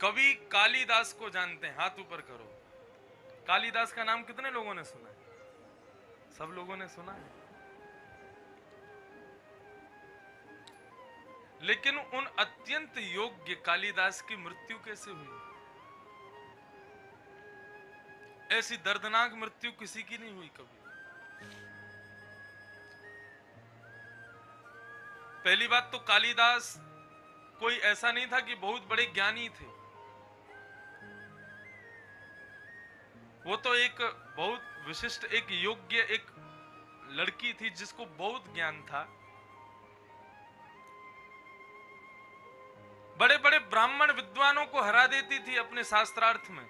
कवि कालिदास को जानते हैं? हाथ ऊपर करो। कालिदास का नाम कितने लोगों ने सुना है? सब लोगों ने सुना है। लेकिन उन अत्यंत योग्य कालिदास की मृत्यु कैसे हुई? ऐसी दर्दनाक मृत्यु किसी की नहीं हुई कभी। पहली बात तो कालिदास कोई ऐसा नहीं था कि बहुत बड़े ज्ञानी थे। वो तो एक बहुत विशिष्ट, एक योग्य, एक लड़की थी जिसको बहुत ज्ञान था। बड़े बड़े ब्राह्मण विद्वानों को हरा देती थी अपने शास्त्रार्थ में।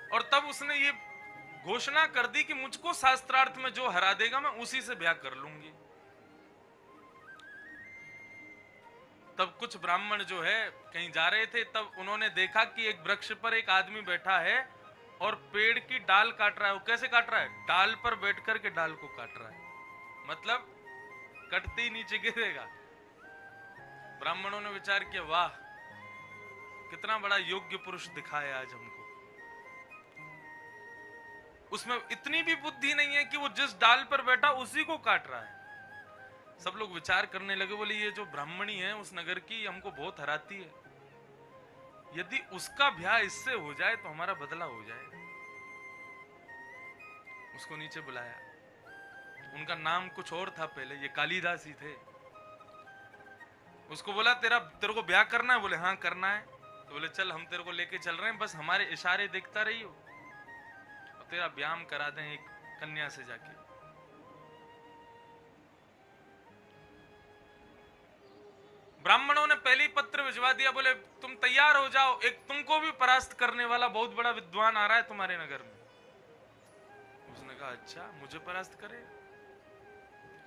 और तब उसने ये घोषणा कर दी कि मुझको शास्त्रार्थ में जो हरा देगा मैं उसी से ब्याह कर लूंगी। तब कुछ ब्राह्मण जो है कहीं जा रहे थे, तब उन्होंने देखा कि एक वृक्ष पर एक आदमी बैठा है और पेड़ की डाल काट रहा है। वो कैसे काट रहा है? डाल पर बैठ कर के डाल को काट रहा है, मतलब कटते ही नीचे गिरेगा। ब्राह्मणों ने विचार किया, वाह कितना बड़ा योग्य पुरुष दिखा है आज हमको। उसमें इतनी भी बुद्धि नहीं है कि वो जिस डाल पर बैठा उसी को काट रहा है। सब लोग विचार करने लगे, बोले ये जो ब्राह्मणी है उस नगर की, हमको बहुत हराती है। यदि उसका ब्याह इससे हो जाए तो हमारा बदला हो जाए। उसको नीचे बुलाया। उनका नाम कुछ और था पहले, ये कालिदास ही थे। उसको बोला तेरे को ब्याह करना है? बोले हाँ करना है। तो बोले चल हम तेरे को लेके चल रहे हैं, बस हमारे इशारे देखता रहियो और तेरा ब्याह हम करा दें एक कन्या से जाके। ब्राह्मणों ने पहले ही पत्र भिजवा दिया, बोले तुम तैयार हो जाओ, एक तुमको भी परास्त करने वाला बहुत बड़ा विद्वान आ रहा है तुम्हारे नगर में। उसने कहा अच्छा मुझे परास्त करे?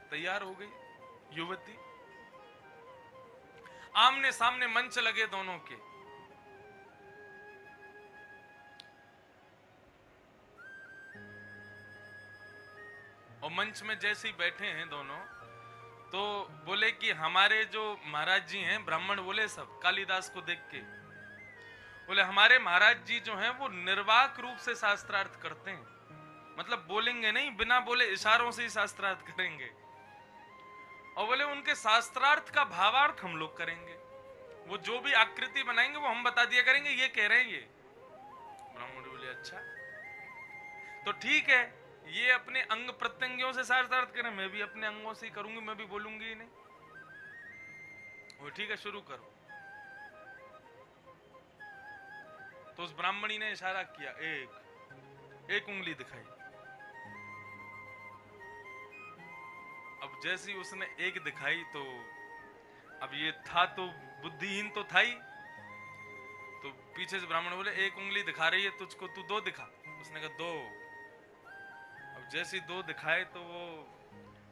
तैयार हो गई युवती। आमने सामने मंच लगे दोनों के। और मंच में जैसे ही बैठे हैं दोनों, तो बोले कि हमारे जो महाराज जी हैं, ब्राह्मण बोले सब कालिदास को देख के, बोले हमारे महाराज जी जो हैं वो निर्वाक रूप से शास्त्रार्थ करते हैं, मतलब बोलेंगे नहीं, बिना बोले इशारों से ही शास्त्रार्थ करेंगे। और बोले उनके शास्त्रार्थ का भावार्थ हम लोग करेंगे, वो जो भी आकृति बनाएंगे वो हम बता दिया करेंगे ये कह रहे हैं ये। ब्राह्मण बोले अच्छा तो ठीक है, ये अपने अंग प्रत्यंगियों से शास्त्रार्थ करें, मैं भी अपने अंगों से ही करूंगी, मैं भी बोलूंगी ही नहीं। वो ठीक है शुरू करो। तो उस ब्राह्मणी ने इशारा किया, एक उंगली दिखाई। अब जैसी उसने एक दिखाई तो अब ये था तो बुद्धिहीन तो था ही, तो पीछे से ब्राह्मण बोले एक उंगली दिखा रही है तुझको, तू दो दिखा। उसने कहा दो। अब जैसी दो दिखाए तो वो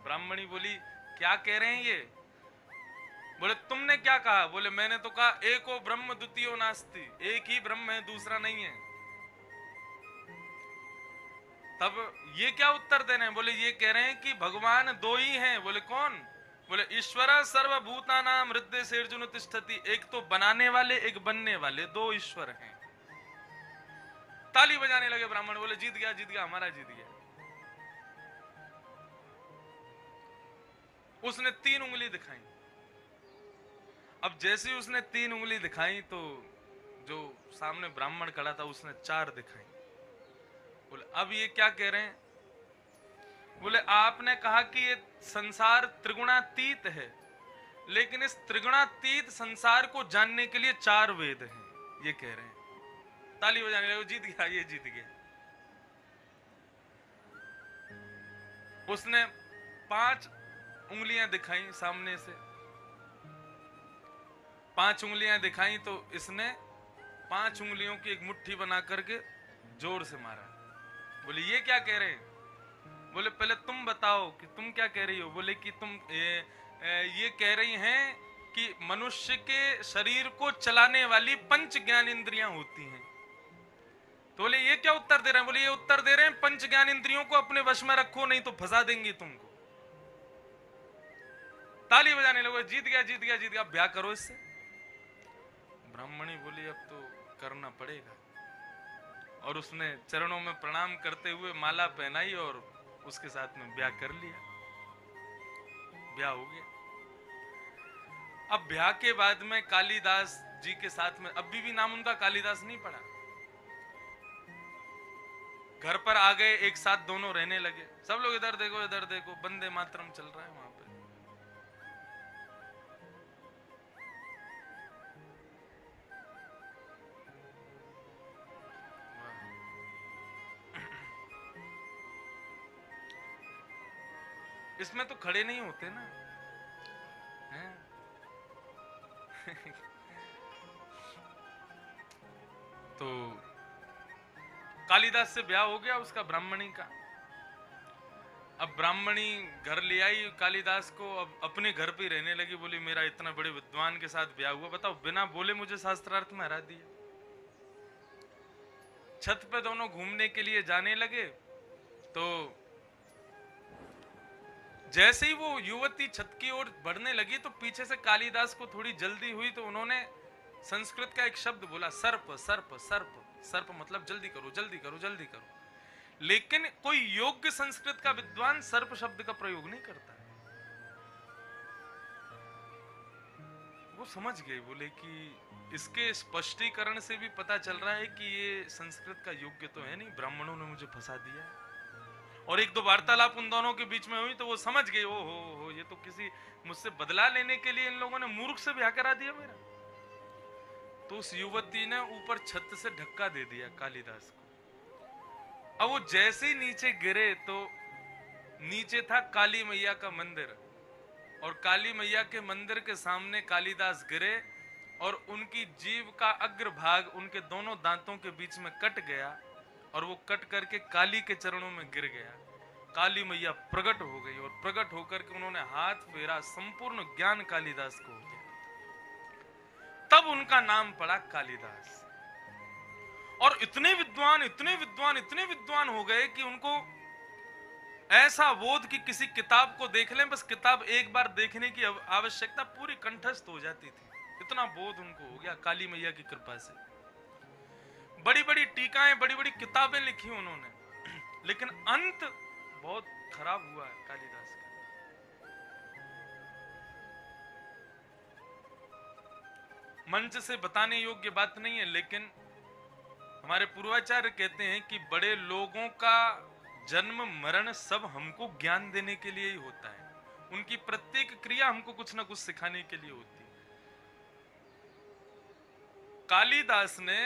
ब्राह्मणी बोली क्या कह रहे हैं ये? बोले तुमने क्या कहा? बोले मैंने तो कहा एको ब्रह्म द्वितीयो नास्ति, एक ही ब्रह्म है दूसरा नहीं है। तब ये क्या उत्तर दे रहे हैं? बोले ये कह रहे हैं कि भगवान दो ही हैं। बोले कौन? बोले ईश्वर सर्वभूतानां हृदय सेर्जुन तिष्ठति, एक तो बनाने वाले एक बनने वाले, दो ईश्वर हैं। ताली बजाने लगे ब्राह्मण, बोले जीत गया जीत गया, हमारा जीत गया। उसने तीन उंगली दिखाई। अब जैसे ही उसने तीन उंगली दिखाई तो जो सामने ब्राह्मण खड़ा था उसने चार दिखाई। बोले अब ये क्या कह रहे हैं? बोले आपने कहा कि ये संसार त्रिगुणातीत है, लेकिन इस त्रिगुणातीत संसार को जानने के लिए चार वेद हैं, ये कह रहे हैं। ताली बजाने लगे, जीत गया, ये जीत गया। उसने पांच उंगलियां दिखाई सामने से, पांच उंगलियां दिखाई तो इसने पांच उंगलियों की एक मुट्ठी बना करके जोर से मारा। बोले ये क्या कह रहे हैं? बोले पहले तुम बताओ कि तुम क्या कह रही हो। बोले कि तुम ये कह रही हैं कि मनुष्य के शरीर को चलाने वाली पंच ज्ञान इंद्रियां होती हैं। तो बोले ये क्या उत्तर दे रहे हैं? बोले ये उत्तर दे रहे हैं पंच ज्ञान इंद्रियों को अपने वश में रखो, नहीं तो फंसा देंगी तुमको। ताली बजाने लगे, जीत गया जीत गया जीत गया, ब्याह करो इससे। ब्राह्मणी बोली अब तो करना पड़ेगा, और उसने चरणों में प्रणाम करते हुए माला पहनाई और उसके साथ में ब्याह कर लिया। ब्याह हो गया। अब ब्याह के बाद में कालिदास जी के साथ में अभी भी नाम उनका कालिदास नहीं पड़ा। घर पर आ गए, एक साथ दोनों रहने लगे। सब लोग इधर देखो, वंदे मातरम चल रहा है वहां पे। इसमें तो खड़े नहीं होते ना, हैं? तो कालिदास से ब्याह हो गया उसका ब्राह्मणी का। अब ब्राह्मणी घर ले आई कालिदास को, अब अपने घर पे रहने लगी। बोली मेरा इतना बड़े विद्वान के साथ ब्याह हुआ, बताओ बिना बोले मुझे शास्त्रार्थ में हरा दिया। छत पे दोनों घूमने के लिए जाने लगे, तो जैसे ही वो युवती छत की ओर बढ़ने लगी तो पीछे से कालिदास को थोड़ी जल्दी हुई, तो उन्होंने संस्कृत का एक शब्द बोला, सर्प सर्प सर्प। सर्प मतलब जल्दी करो जल्दी करो जल्दी करो। लेकिन कोई योग्य संस्कृत का विद्वान सर्प शब्द का प्रयोग नहीं करता। वो समझ गए, बोले कि इसके स्पष्टीकरण से भी पता चल रहा है कि ये संस्कृत का योग्य तो है नहीं, ब्राह्मणों ने मुझे फंसा दिया। और एक दो वार्तालाप उन दोनों के बीच में हुई तो वो समझ गए, ओ हो ये तो किसी मुझसे बदला लेने के लिए इन लोगों ने मूर्ख से ब्याह करा दिया मेरा। तो उस युवती ने ऊपर छत से धक्का दे दिया कालिदास को। अब वो जैसे ही नीचे गिरे तो नीचे था काली मैया का मंदिर, और काली मैया के मंदिर के सामने कालिदास गिरे और उनकी जीभ का अग्रभाग उनके दोनों दांतों के बीच में कट गया, और वो कट करके काली के चरणों में गिर गया। काली मैया प्रकट हो गई, और प्रकट होकर के उन्होंने हाथ फेरा, संपूर्ण ज्ञान कालिदास को हो गया। तब उनका नाम पड़ा कालिदास। और इतने विद्वान इतने विद्वान इतने विद्वान हो गए कि उनको ऐसा बोध कि किसी किताब को देख लें, बस किताब एक बार देखने की आवश्यकता पूरी कंठस्थ हो जाती थी। इतना बोध उनको हो गया काली मैया की कृपा से। बड़ी बड़ी टीकाएं, बड़ी बड़ी किताबें लिखी उन्होंने, लेकिन अंत बहुत खराब हुआ है कालिदास का। मंच से बताने योग्य बात नहीं है, लेकिन हमारे पूर्वाचार्य कहते हैं कि बड़े लोगों का जन्म मरण सब हमको ज्ञान देने के लिए ही होता है। उनकी प्रत्येक क्रिया हमको कुछ ना कुछ सिखाने के लिए होती है। कालिदास ने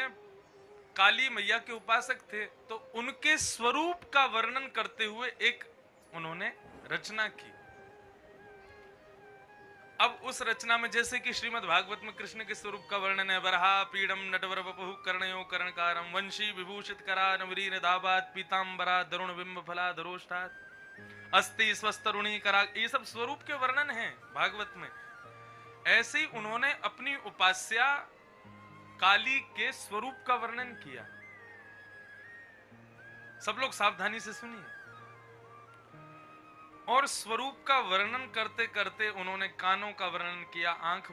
काली मैया के उपासक थे, तो उनके स्वरूप का वर्णन करते हुए एक उन्होंने रचना की। अब उस रचना में जैसे कि श्रीमद् भागवत में कृष्ण के स्वरूप का वर्णन है, वरहा पीडम नटवर वपुः कर्णयो कर्णकारम वंशी विभूषित करा नवरी निधाबात पीतांबरा दरुण बिंब फला धरोष्ठात अस्ति स्वस्तरुणी करा, ये सब स्वरूप के वर्णन हैं भागवत में। ऐसे ही उन्होंने अपनी उपास्या काली के स्वरूप का वर्णन किया। सब लोग सावधानी से सुनिए। और स्वरूप का वर्णन करते करते उन्होंने कानों का वर्णन किया, आंख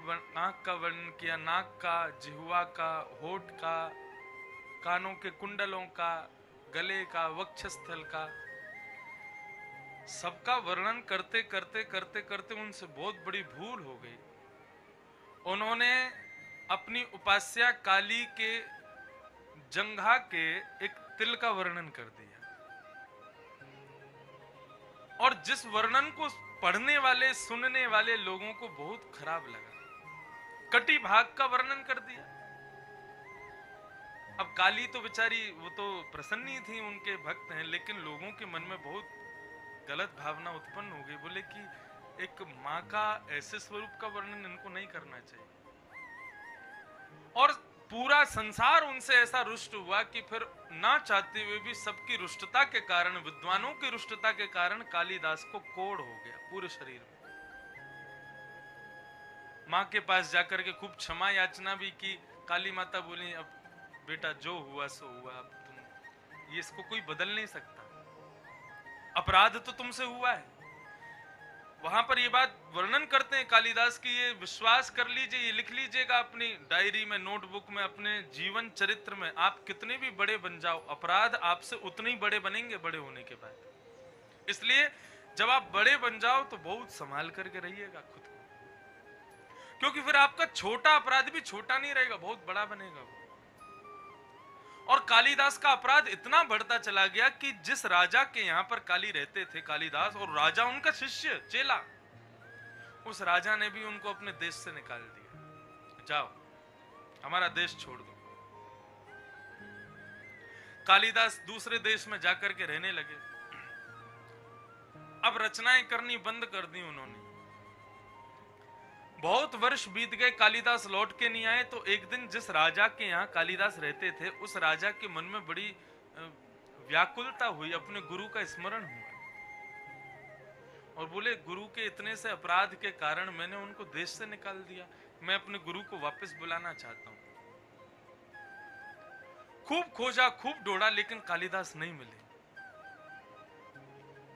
का वर्णन किया, नाक का, जिह्वा का, होठ का, कानों के कुंडलों का, गले का, वक्षस्थल का, सबका वर्णन करते करते करते करते उनसे बहुत बड़ी भूल हो गई। उन्होंने अपनी उपास्या काली के जंघा के एक तिल का वर्णन कर दिया, और जिस वर्णन को पढ़ने वाले सुनने वाले लोगों को बहुत खराब लगा। कटी भाग का वर्णन कर दिया। अब काली तो बेचारी वो तो प्रसन्नी थी, उनके भक्त हैं, लेकिन लोगों के मन में बहुत गलत भावना उत्पन्न हो गई। बोले कि एक माँ का ऐसे स्वरूप का वर्णन इनको नहीं करना चाहिए। और पूरा संसार उनसे ऐसा रुष्ट हुआ कि फिर ना चाहते हुए भी सबकी रुष्टता के कारण, विद्वानों की रुष्टता के कारण कालिदास को कोढ़ हो गया पूरे शरीर में। माँ के पास जाकर के खूब क्षमा याचना भी की। काली माता बोली अब बेटा जो हुआ सो हुआ, अब तुम ये इसको कोई बदल नहीं सकता, अपराध तो तुमसे हुआ है। वहां पर ये बात वर्णन करते हैं कालिदास की, ये विश्वास कर लीजिए, ये लिख लीजिएगा अपनी डायरी में, नोटबुक में, अपने जीवन चरित्र में, आप कितने भी बड़े बन जाओ, अपराध आपसे उतने ही बड़े बनेंगे बड़े होने के बाद। इसलिए जब आप बड़े बन जाओ तो बहुत संभाल करके रहिएगा खुद को, क्योंकि फिर आपका छोटा अपराध भी छोटा नहीं रहेगा, बहुत बड़ा बनेगा वो। और कालिदास का अपराध इतना बढ़ता चला गया कि जिस राजा के यहां पर काली रहते थे कालिदास, और राजा उनका शिष्य चेला, उस राजा ने भी उनको अपने देश से निकाल दिया, जाओ हमारा देश छोड़ दो। कालिदास दूसरे देश में जाकर के रहने लगे। अब रचनाएं करनी बंद कर दी उन्होंने। बहुत वर्ष बीत गए, कालिदास लौट के नहीं आए। तो एक दिन जिस राजा के यहाँ कालिदास रहते थे, उस राजा के मन में बड़ी व्याकुलता हुई, अपने गुरु का स्मरण हुआ और बोले, गुरु के इतने से अपराध के कारण मैंने उनको देश से निकाल दिया, मैं अपने गुरु को वापस बुलाना चाहता हूं। खूब खोजा, खूब ढूंढा, लेकिन कालिदास नहीं मिले।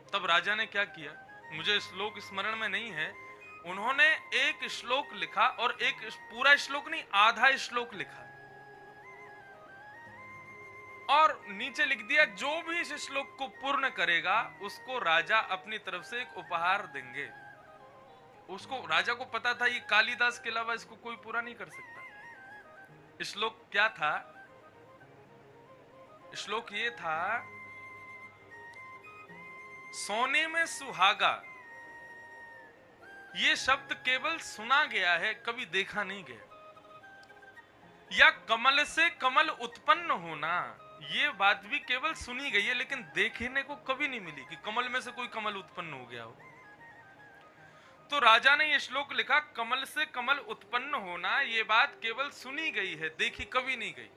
तब राजा ने क्या किया, मुझे श्लोक स्मरण में नहीं है, उन्होंने एक श्लोक लिखा, और एक पूरा श्लोक नहीं, आधा श्लोक लिखा और नीचे लिख दिया, जो भी इस श्लोक को पूर्ण करेगा उसको राजा अपनी तरफ से एक उपहार देंगे। उसको, राजा को पता था ये कालिदास के अलावा इसको कोई पूरा नहीं कर सकता। श्लोक क्या था? श्लोक ये था, सोने में सुहागा, ये शब्द केवल सुना गया है, कभी देखा नहीं गया। या कमल से कमल उत्पन्न होना, ये बात भी केवल सुनी गई है, लेकिन देखने को कभी नहीं मिली कि कमल में से कोई कमल उत्पन्न हो गया हो। तो राजा ने ये श्लोक लिखा, कमल से कमल उत्पन्न होना, ये बात केवल सुनी गई है, देखी कभी नहीं गई।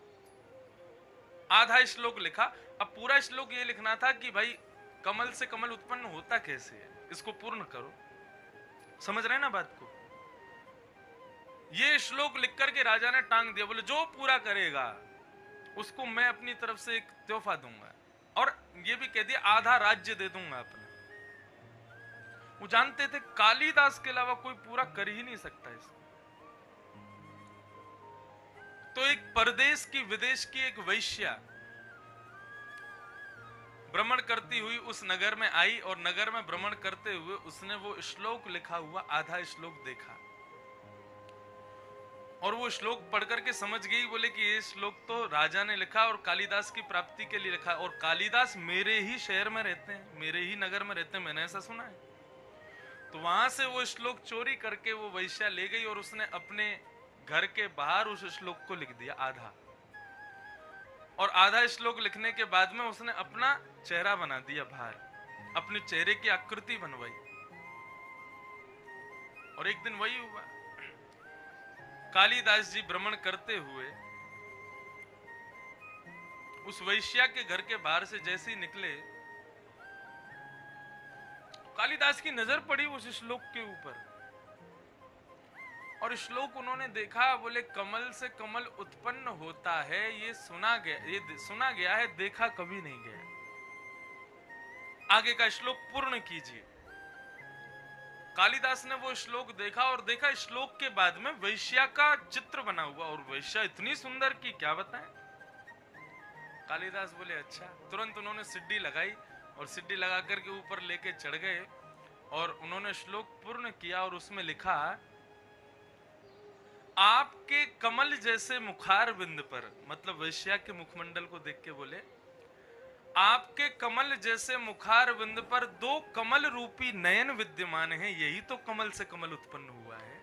आधा श्लोक लिखा। अब पूरा श्लोक ये लिखना था कि भाई कमल से कमल उत्पन्न होता कैसे है, इसको पूर्ण करो। समझ रहे हैं ना बात को? ये श्लोक लिख करके राजा ने टांग दिया, बोले जो पूरा करेगा उसको मैं अपनी तरफ से एक तोहफा दूंगा, और ये भी कह दिया आधा राज्य दे दूंगा अपना। वो जानते थे कालिदास के अलावा कोई पूरा कर ही नहीं सकता इसको। तो एक परदेश की, विदेश की एक वैश्या भ्रमण करती हुई उस नगर में आई, और नगर में भ्रमण करते हुए उसने वो श्लोक लिखा हुआ आधा श्लोक देखा, और वो श्लोक पढ़ करके समझ गई, बोले कि ये श्लोक तो राजा ने लिखा और कालिदास की प्राप्ति के लिए लिखा, और कालिदास मेरे ही शहर में रहते हैं, मेरे ही नगर में रहते हैं, मैंने ऐसा सुना है। तो वहां से वो श्लोक चोरी करके वो वैश्या ले गई, और उसने अपने घर के बाहर उस श्लोक को लिख दिया आधा। और आधा श्लोक लिखने के बाद में उसने अपना चेहरा बना दिया बाहर, अपने चेहरे की आकृति बनवाई। और एक दिन वही हुआ, कालिदास जी भ्रमण करते हुए उस वैश्या के घर के बाहर से जैसे ही निकले, कालिदास की नजर पड़ी उस श्लोक के ऊपर, और श्लोक उन्होंने देखा। बोले कमल से कमल उत्पन्न होता है, ये सुना गया है, देखा कभी नहीं गया। आगे का श्लोक पूर्ण कीजिए। कालिदास ने वो श्लोक देखा, और देखा श्लोक के बाद में वैश्या का चित्र बना हुआ, और वैश्या इतनी सुंदर की क्या बताएं। कालिदास बोले अच्छा। तुरंत उन्होंने सिड्डी लगाई, और सिड्डी लगा करके ऊपर लेके चढ़ गए, और उन्होंने श्लोक पूर्ण किया, और उसमें लिखा, आपके कमल जैसे मुखार बिंद पर, मतलब वैश्या के मुखमंडल को देख के बोले, आपके कमल जैसे मुखार बिंद पर दो कमल रूपी नयन विद्यमान हैं, यही तो कमल से कमल उत्पन्न हुआ है।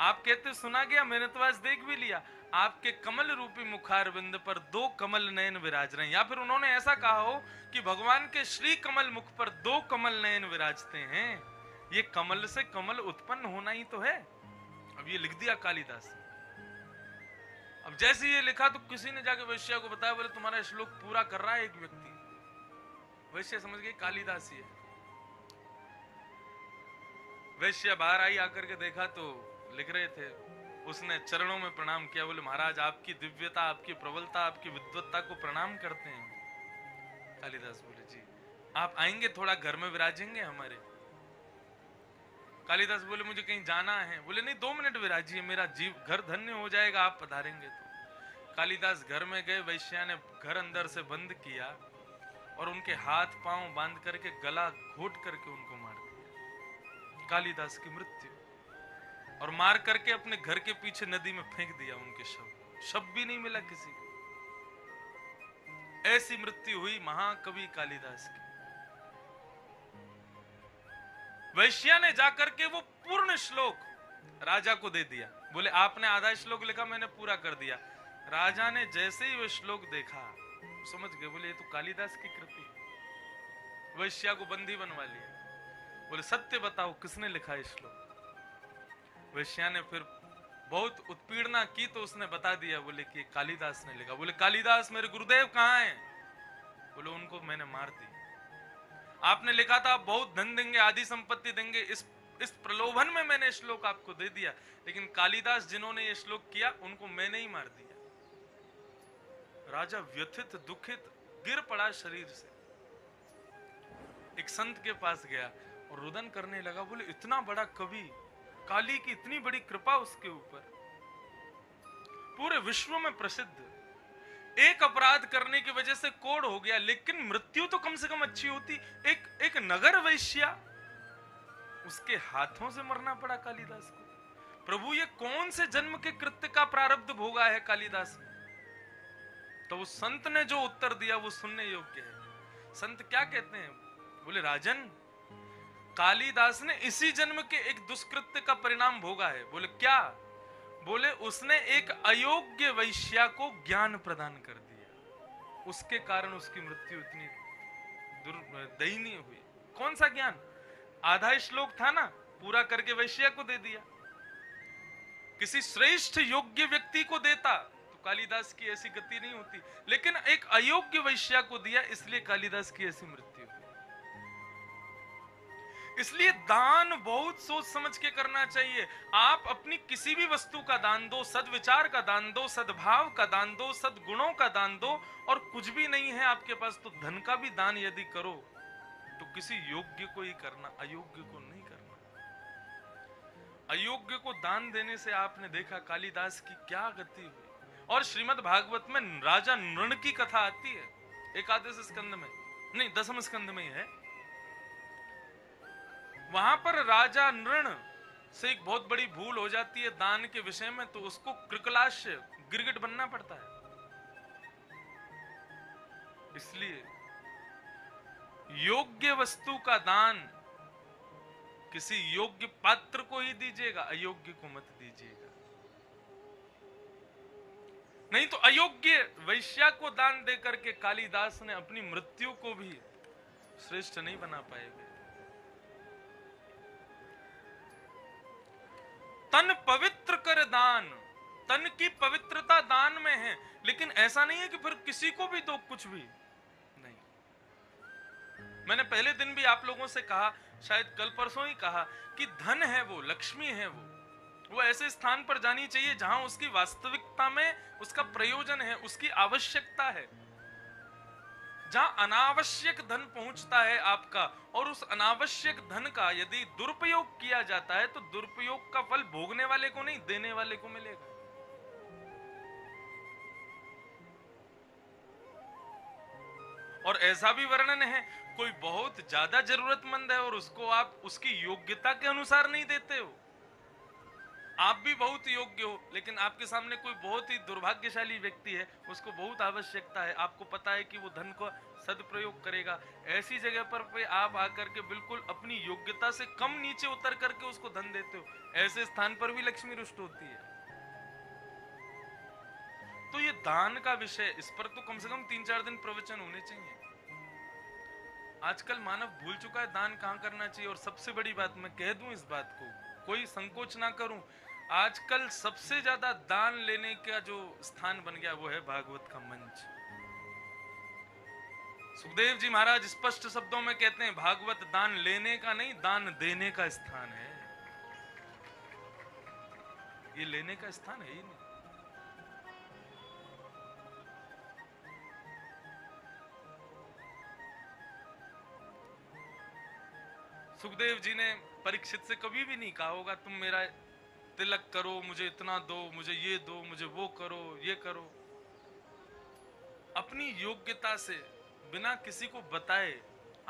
आप कहते सुना गया, मैंने तो आज देख भी लिया, आपके कमल रूपी मुखार बिंद पर दो कमल नयन विराज रहे हैं। या फिर उन्होंने ऐसा कहा हो कि भगवान के श्री कमल मुख पर दो कमल नयन विराजते हैं, ये कमल से कमल उत्पन्न होना ही तो है। अब ये लिख दिया कालिदास। अब जैसे ये लिखा तो किसी ने जाके वैश्या को बताया, बोले तुम्हारा श्लोक पूरा कर रहा है एक व्यक्ति। वैश्या समझ गई कालिदास ही है। वैश्या बाहर आई, आकर के देखा तो लिख रहे थे। उसने चरणों में प्रणाम किया, बोले महाराज आपकी दिव्यता, आपकी प्रबलता, आपकी विद्वत्ता को प्रणाम करते हैं। कालिदास बोले जी आप आएंगे थोड़ा घर में विराजेंगे हमारे? कालिदास बोले मुझे कहीं जाना है। बोले नहीं, 2 मिनट विराजिए, मेरा जीव घर धन्य हो जाएगा आप पधारेंगे तो। कालिदास घर में गए, वैश्या ने घर अंदर से बंद किया और उनके हाथ पांव बांध करके गला घोट करके उनको मार दिया। कालिदास की मृत्यु। और मार करके अपने घर के पीछे नदी में फेंक दिया उनके शव भी नहीं मिला किसी को। ऐसी मृत्यु हुई महाकवि कालिदास की। वैश्या ने जाकर के वो पूर्ण श्लोक राजा को दे दिया। बोले आपने आधा श्लोक लिखा, मैंने पूरा कर दिया। राजा ने जैसे ही वो श्लोक देखा समझ गए, बोले ये तो कालिदास की कृति। वैश्या को बंदी बनवा लिया। बोले सत्य बताओ किसने लिखा है श्लोक? वैश्या ने फिर बहुत उत्पीड़ना की तो उसने बता दिया, बोले कि कालिदास ने लिखा। बोले कालिदास मेरे गुरुदेव कहाँ हैं? बोले उनको मैंने मार दी। आपने लिखा था बहुत धन देंगे, आदि संपत्ति देंगे, इस प्रलोभन में मैंने श्लोक आपको दे दिया, लेकिन कालिदास जिन्होंने ये श्लोक किया उनको मैंने ही मार दिया। राजा व्यथित दुखित गिर पड़ा शरीर से। एक संत के पास गया और रुदन करने लगा। बोले इतना बड़ा कवि, काली की इतनी बड़ी कृपा उसके ऊपर, पूरे विश्व में प्रसिद्ध, एक अपराध करने की वजह से कोढ़ हो गया, लेकिन मृत्यु तो कम से कम अच्छी होती। एक नगर वैश्या, उसके हाथों से मरना पड़ा कालिदास को। प्रभु ये कौन से जन्म के कृत्य का प्रारब्ध भोगा है कालिदास ने? तो उस संत ने जो उत्तर दिया वो सुनने योग्य है। संत क्या कहते हैं? बोले राजन, कालिदास ने इसी जन्म के एक दुष्कृत्य का परिणाम भोगा है। बोले क्या? बोले उसने एक अयोग्य वैश्या को ज्ञान प्रदान कर दिया, उसके कारण उसकी मृत्यु इतनी दयनीय हुई। कौन सा ज्ञान? आधा श्लोक था ना, पूरा करके वैश्या को दे दिया। किसी श्रेष्ठ योग्य व्यक्ति को देता तो कालिदास की ऐसी गति नहीं होती, लेकिन एक अयोग्य वैश्या को दिया, इसलिए कालिदास की ऐसी मृत्यु हुई। इसलिए दान बहुत सोच समझ के करना चाहिए। आप अपनी किसी भी वस्तु का दान दो, सद्विचार का दान दो, सद्भाव का दान दो, सद्गुणों का दान दो, और कुछ भी नहीं है आपके पास तो धन का भी दान यदि करो तो किसी योग्य को ही करना, अयोग्य को नहीं करना। अयोग्य को दान देने से आपने देखा कालिदास की क्या गति हुई। और श्रीमद् भागवत में राजा नृण की कथा आती है, एकादश स्कंद में, नहीं 10वें स्कंद में ही है। वहां पर राजा नृण से एक बहुत बड़ी भूल हो जाती है दान के विषय में, तो उसको कृकलाश्य गिरगिट बनना पड़ता है। इसलिए योग्य वस्तु का दान किसी योग्य पात्र को ही दीजिएगा, अयोग्य को मत दीजिएगा। नहीं तो अयोग्य वैश्या को दान देकर के कालिदास ने अपनी मृत्यु को भी श्रेष्ठ नहीं बना पाएगा। तन पवित्र कर दान, तन की पवित्रता दान में है, लेकिन ऐसा नहीं है कि फिर किसी को भी दो कुछ भी नहीं। मैंने पहले दिन भी आप लोगों से कहा, शायद कल परसों ही कहा, कि धन है वो, लक्ष्मी है वो ऐसे स्थान पर जानी चाहिए जहां उसकी वास्तविकता में उसका प्रयोजन है, उसकी आवश्यकता है। जहां अनावश्यक धन पहुंचता है आपका, और उस अनावश्यक धन का यदि दुरुपयोग किया जाता है तो दुरुपयोग का फल भोगने वाले को नहीं, देने वाले को मिलेगा। और ऐसा भी वर्णन है, कोई बहुत ज्यादा जरूरतमंद है और उसको आप उसकी योग्यता के अनुसार नहीं देते हो। आप भी बहुत योग्य हो, लेकिन आपके सामने कोई बहुत ही दुर्भाग्यशाली व्यक्ति है, उसको बहुत आवश्यकता है, आपको पता है कि वो धन को सदप्रयोग करेगा। ऐसी जगह पर आप आकर के बिल्कुल अपनी योग्यता से कम नीचे उतर करके उसको धन देते हो, ऐसे स्थान पर भी लक्ष्मी रुष्ट होती है। तो ये दान का विषय, इस पर तो कम से कम 3-4 दिन प्रवचन होने चाहिए। आजकल मानव भूल चुका है दान कहां करना चाहिए। और सबसे बड़ी बात मैं कह दूं, इस बात को कोई संकोच ना करूं, आजकल सबसे ज्यादा दान लेने का जो स्थान बन गया वो है भागवत का मंच। सुखदेव जी महाराज स्पष्ट शब्दों में कहते हैं, भागवत दान लेने का नहीं, दान देने का स्थान है। ये लेने का स्थान है ही नहीं। सुखदेव जी ने परीक्षित से कभी भी नहीं कहा होगा तुम मेरा तिलक करो, मुझे इतना दो, मुझे ये दो, मुझे वो करो, ये करो। अपनी योग्यता से बिना किसी को बताए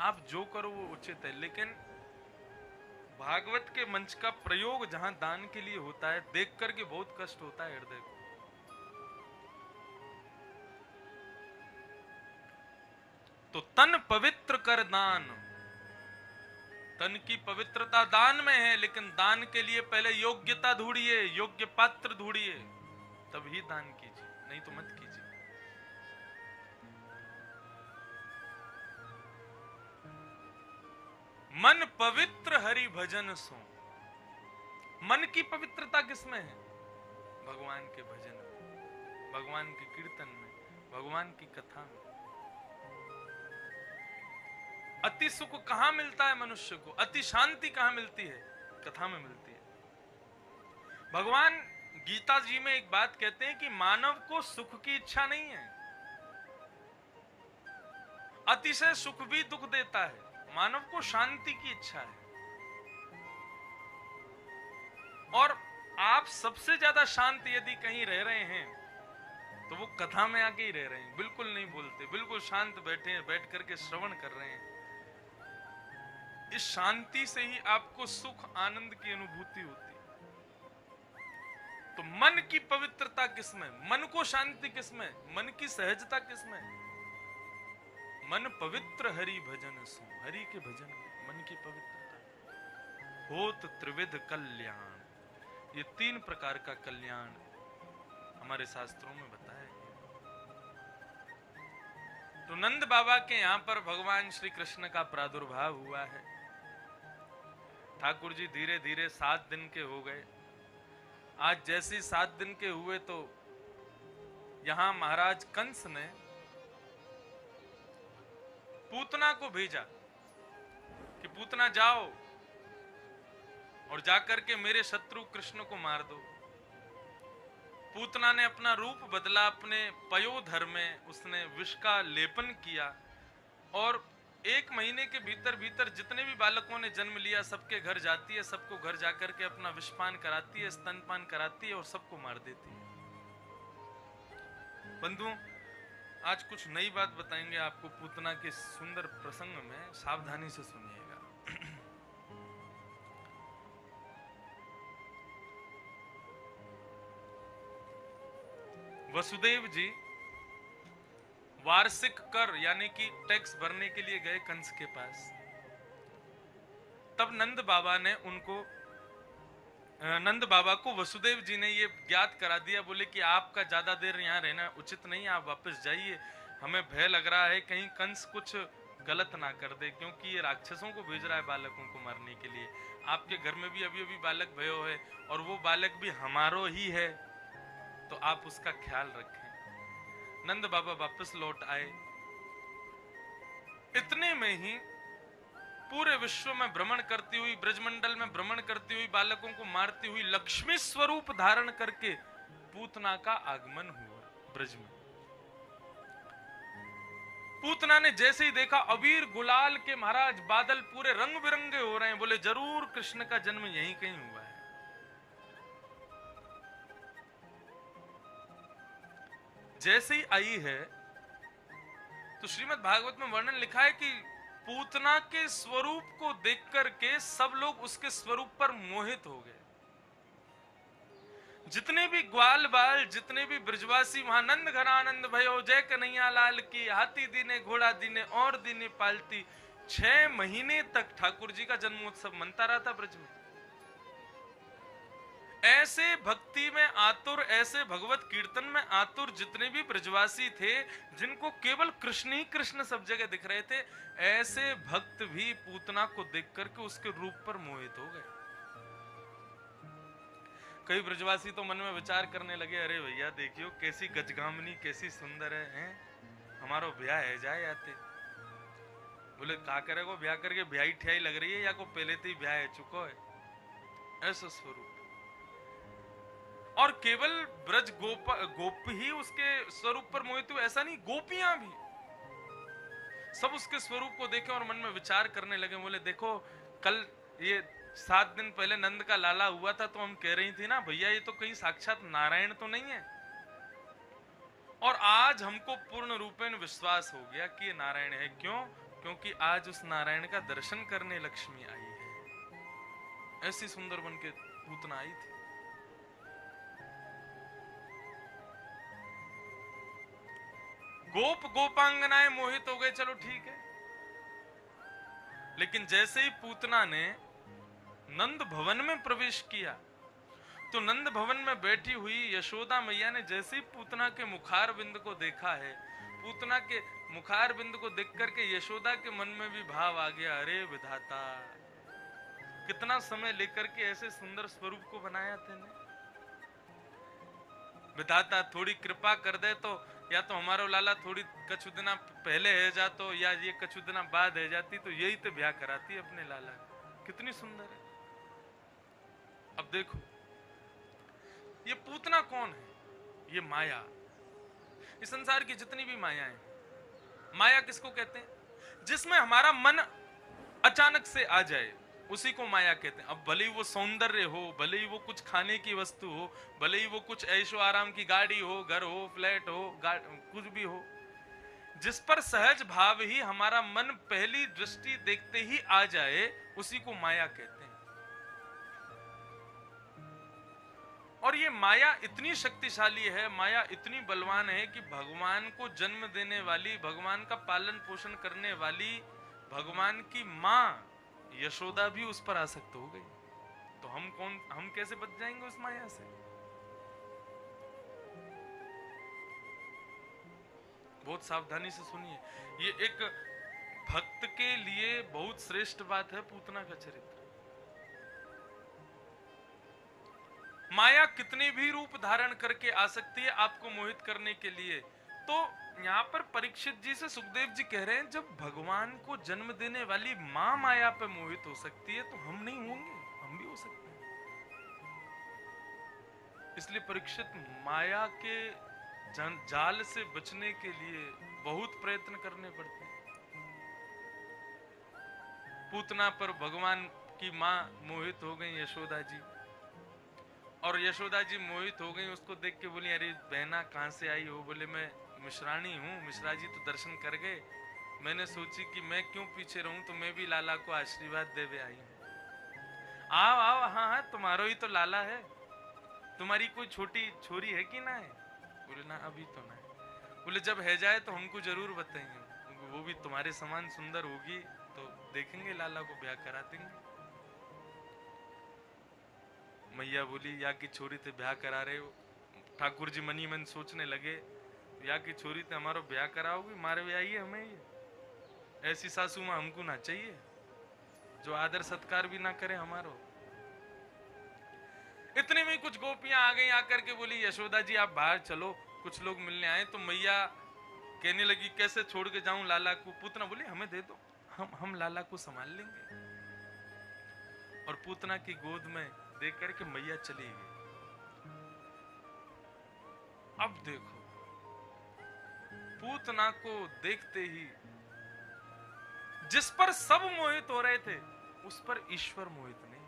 आप जो करो वो उचित है। लेकिन भागवत के मंच का प्रयोग जहां दान के लिए होता है, देख करके बहुत कष्ट होता है हृदय को। तो तन पवित्र कर दान, तन की पवित्रता दान में है, लेकिन दान के लिए पहले योग्यता ढूंढिए, योग्य पात्र ढूंढिए, तभी दान कीजिए, नहीं तो मत कीजिए। मन पवित्र हरि भजन सो, मन की पवित्रता किसमें है? भगवान के भजन में, भगवान के कीर्तन में, भगवान की कथा में। अति सुख कहां मिलता है मनुष्य को? अति शांति कहां मिलती है? कथा में मिलती है। भगवान गीता जी में एक बात कहते हैं कि मानव को सुख की इच्छा नहीं है, अतिशय सुख भी दुख देता है, मानव को शांति की इच्छा है। और आप सबसे ज्यादा शांत यदि कहीं रह रहे हैं तो वो कथा में आके ही रह रहे हैं, बिल्कुल नहीं बोलते, बिल्कुल शांत बैठे हैं, बैठ करके श्रवण कर रहे हैं। इस शांति से ही आपको सुख आनंद की अनुभूति होती है। तो मन की पवित्रता किसमें? मन को शांति किसमें? मन की सहजता किसमें? मन पवित्र हरि भजन सो, हरि के भजन में मन की पवित्रता। होत त्रिविध कल्याण, ये 3 प्रकार का कल्याण हमारे शास्त्रों में बताया गया। तो नंद बाबा के यहां पर भगवान श्री कृष्ण का प्रादुर्भाव हुआ है। ठाकुर जी धीरे धीरे 7 दिन के हो गए। आज जैसे 7 दिन के हुए तो यहां महाराज कंस ने पूतना को भेजा कि पूतना जाओ और जाकर के मेरे शत्रु कृष्ण को मार दो। पूतना ने अपना रूप बदला, अपने पयोधर में उसने विष का लेपन किया और 1 महीने के भीतर भीतर जितने भी बालकों ने जन्म लिया सबके घर जाती है, सबको घर जाकर के अपना विषपान कराती है, स्तनपान कराती है और सबको मार देती है। बंधुओं, आज कुछ नई बात बताएंगे आपको पूतना के सुंदर प्रसंग में, सावधानी से सुनिएगा। वसुदेव जी वार्षिक कर यानी कि टैक्स भरने के लिए गए कंस के पास। तब नंद बाबा को वसुदेव जी ने ये ज्ञात करा दिया, बोले कि आपका ज्यादा देर यहाँ रहना उचित नहीं, आप वापस जाइए, हमें भय लग रहा है कहीं कंस कुछ गलत ना कर दे, क्योंकि ये राक्षसों को भेज रहा है बालकों को मारने के लिए। आपके घर में भी अभी अभी बालक भयो है और वो बालक भी हमारो ही है, तो आप उसका ख्याल रखें। नंद बाबा वापस लौट आए। इतने में ही पूरे विश्व में भ्रमण करती हुई, ब्रजमंडल में भ्रमण करती हुई, बालकों को मारती हुई, लक्ष्मी स्वरूप धारण करके पूतना का आगमन हुआ ब्रज में। पूतना ने जैसे ही देखा अबीर गुलाल के महाराज बादल पूरे रंग बिरंगे हो रहे हैं, बोले जरूर कृष्ण का जन्म यहीं कहीं हुआ है। जैसे ही आई है तो श्रीमद् भागवत में वर्णन लिखा है कि पूतना के स्वरूप को देख करके सब लोग उसके स्वरूप पर मोहित हो गए। जितने भी ग्वाल बाल, जितने भी ब्रजवासी वहां नंद घर आनंद भयो, जय कन्हैया लाल की, हाथी दीने घोड़ा दीने और दीने पालती। 6 महीने तक ठाकुर जी का जन्मोत्सव मनता रहा था ब्रज में। ऐसे भक्ति में आतुर, ऐसे भगवत कीर्तन में आतुर जितने भी ब्रजवासी थे, जिनको केवल कृष्ण ही कृष्ण सब जगह दिख रहे थे, ऐसे भक्त भी पूतना को देख करके उसके रूप पर मोहित हो गए। कई ब्रजवासी तो मन में विचार करने लगे, अरे भैया देखियो कैसी गजगामिनी, कैसी सुंदर है, हमारो ब्याह है जाए आते। बोले का करेगो ब्याह करके, ब्याही ठियाई लग रही है या को पहले तो ही ब्याह है चुको है। ऐसा स्वरूप। और केवल ब्रज गोप ही उसके स्वरूप पर मोहित हुए ऐसा नहीं, गोपियां भी सब उसके स्वरूप को देखे और मन में विचार करने लगे। बोले देखो कल ये 7 दिन पहले नंद का लाला हुआ था, तो हम कह रही थी ना भैया ये तो कहीं साक्षात नारायण तो नहीं है। और आज हमको पूर्ण रूपेण विश्वास हो गया कि ये नारायण है। क्यों? क्योंकि आज उस नारायण का दर्शन करने लक्ष्मी आई है। ऐसी सुंदर बन के पूतना आई थी। गोप गोपांगनाएं मोहित हो गए, चलो ठीक है। लेकिन जैसे ही पूतना ने नंद भवन में प्रवेश किया, तो नंद भवन में बैठी हुई यशोदा मैया ने जैसे ही पूतना के मुखार बिंद को देखा है, पूतना के मुखार बिंद को देख करके यशोदा के मन में भी भाव आ गया, अरे विधाता, कितना समय लेकर के ऐसे सुंदर स्वरूप को बनाया तेने। विधाता थोड़ी कृपा कर दे तो या तो हमारो लाला थोड़ी कछु दिना पहले है जातो, या ये कछु दिना बाद है जाती, तो यही तो ब्याह कराती अपने लाला। कितनी सुंदर है। अब देखो ये पूतना कौन है? ये माया। इस संसार की जितनी भी मायाएं, माया किसको कहते हैं? जिसमें हमारा मन अचानक से आ जाए उसी को माया कहते हैं। अब भले ही वो सौंदर्य हो, भले ही वो कुछ खाने की वस्तु हो, भले ही वो कुछ ऐशो आराम की गाड़ी हो, घर हो, फ्लैट हो, कुछ भी हो, जिस पर सहज भाव ही हमारा मन पहली दृष्टि देखते ही आ जाए उसी को माया कहते हैं। और ये माया इतनी शक्तिशाली है, माया इतनी बलवान है कि भगवान को जन्म देने वाली, भगवान का पालन पोषण करने वाली भगवान की मां यशोदा भी उस पर आसक्त हो गई। तो हम कैसे बच जाएंगे उस माया से? बहुत सावधानी से सुनिए, ये एक भक्त के लिए बहुत श्रेष्ठ बात है पूतना का चरित्र। माया कितने भी रूप धारण करके आ सकती है आपको मोहित करने के लिए। तो यहाँ पर परीक्षित जी से सुखदेव जी कह रहे हैं, जब भगवान को जन्म देने वाली मां माया पे मोहित हो सकती है तो हम नहीं होंगे? हम भी हो सकते हैं। इसलिए परीक्षित माया के जाल से बचने के लिए बहुत प्रयत्न करने पड़ते हैं। पूतना पर भगवान की मां मोहित हो गई यशोदा जी, और यशोदा जी मोहित हो गई, उसको देख के बोली, अरे बहना कहां से आई हो? बोले मैं मिश्राणी हूँ, मिश्रा जी तो दर्शन कर गए, मैंने सोची कि मैं क्यों पीछे रहूं, तो मैं भी लाला को आशीर्वाद देवे आई हूँ। आओ आओ, हाँ हाँ तुम्हारो ही तो लाला है, तुम्हारी कोई छोटी छोरी है कि ना है? बोले ना अभी तो ना है। बोले जब है जाए तो हमको जरूर बताएंगे, वो भी तुम्हारे समान सुंदर होगी तो देखेंगे, लाला को ब्याह करा देंगे। मैया बोली, या की छोरी से ब्याह करा रहे हो? ठाकुर जी मनी मन सोचने लगे, या की छोरी से हमारो ब्याह कराओगी? मारे ब्याह ही हमें ये ऐसी सासू मां हमको ना चाहिए, जो आदर सत्कार भी ना करे हमारो। इतने में कुछ गोपियां आ गई, आकर के बोली, यशोदा जी आप बाहर चलो, कुछ लोग मिलने आए। तो मैया कहने लगी, कैसे छोड़ के जाऊं लाला को? पूतना बोली, हमें दे दो, हम लाला को संभाल लेंगे। और पूतना की गोद में देख करके मैया चली गई। अब देखो, पूतना को देखते ही जिस पर सब मोहित हो रहे थे उस पर ईश्वर मोहित नहीं,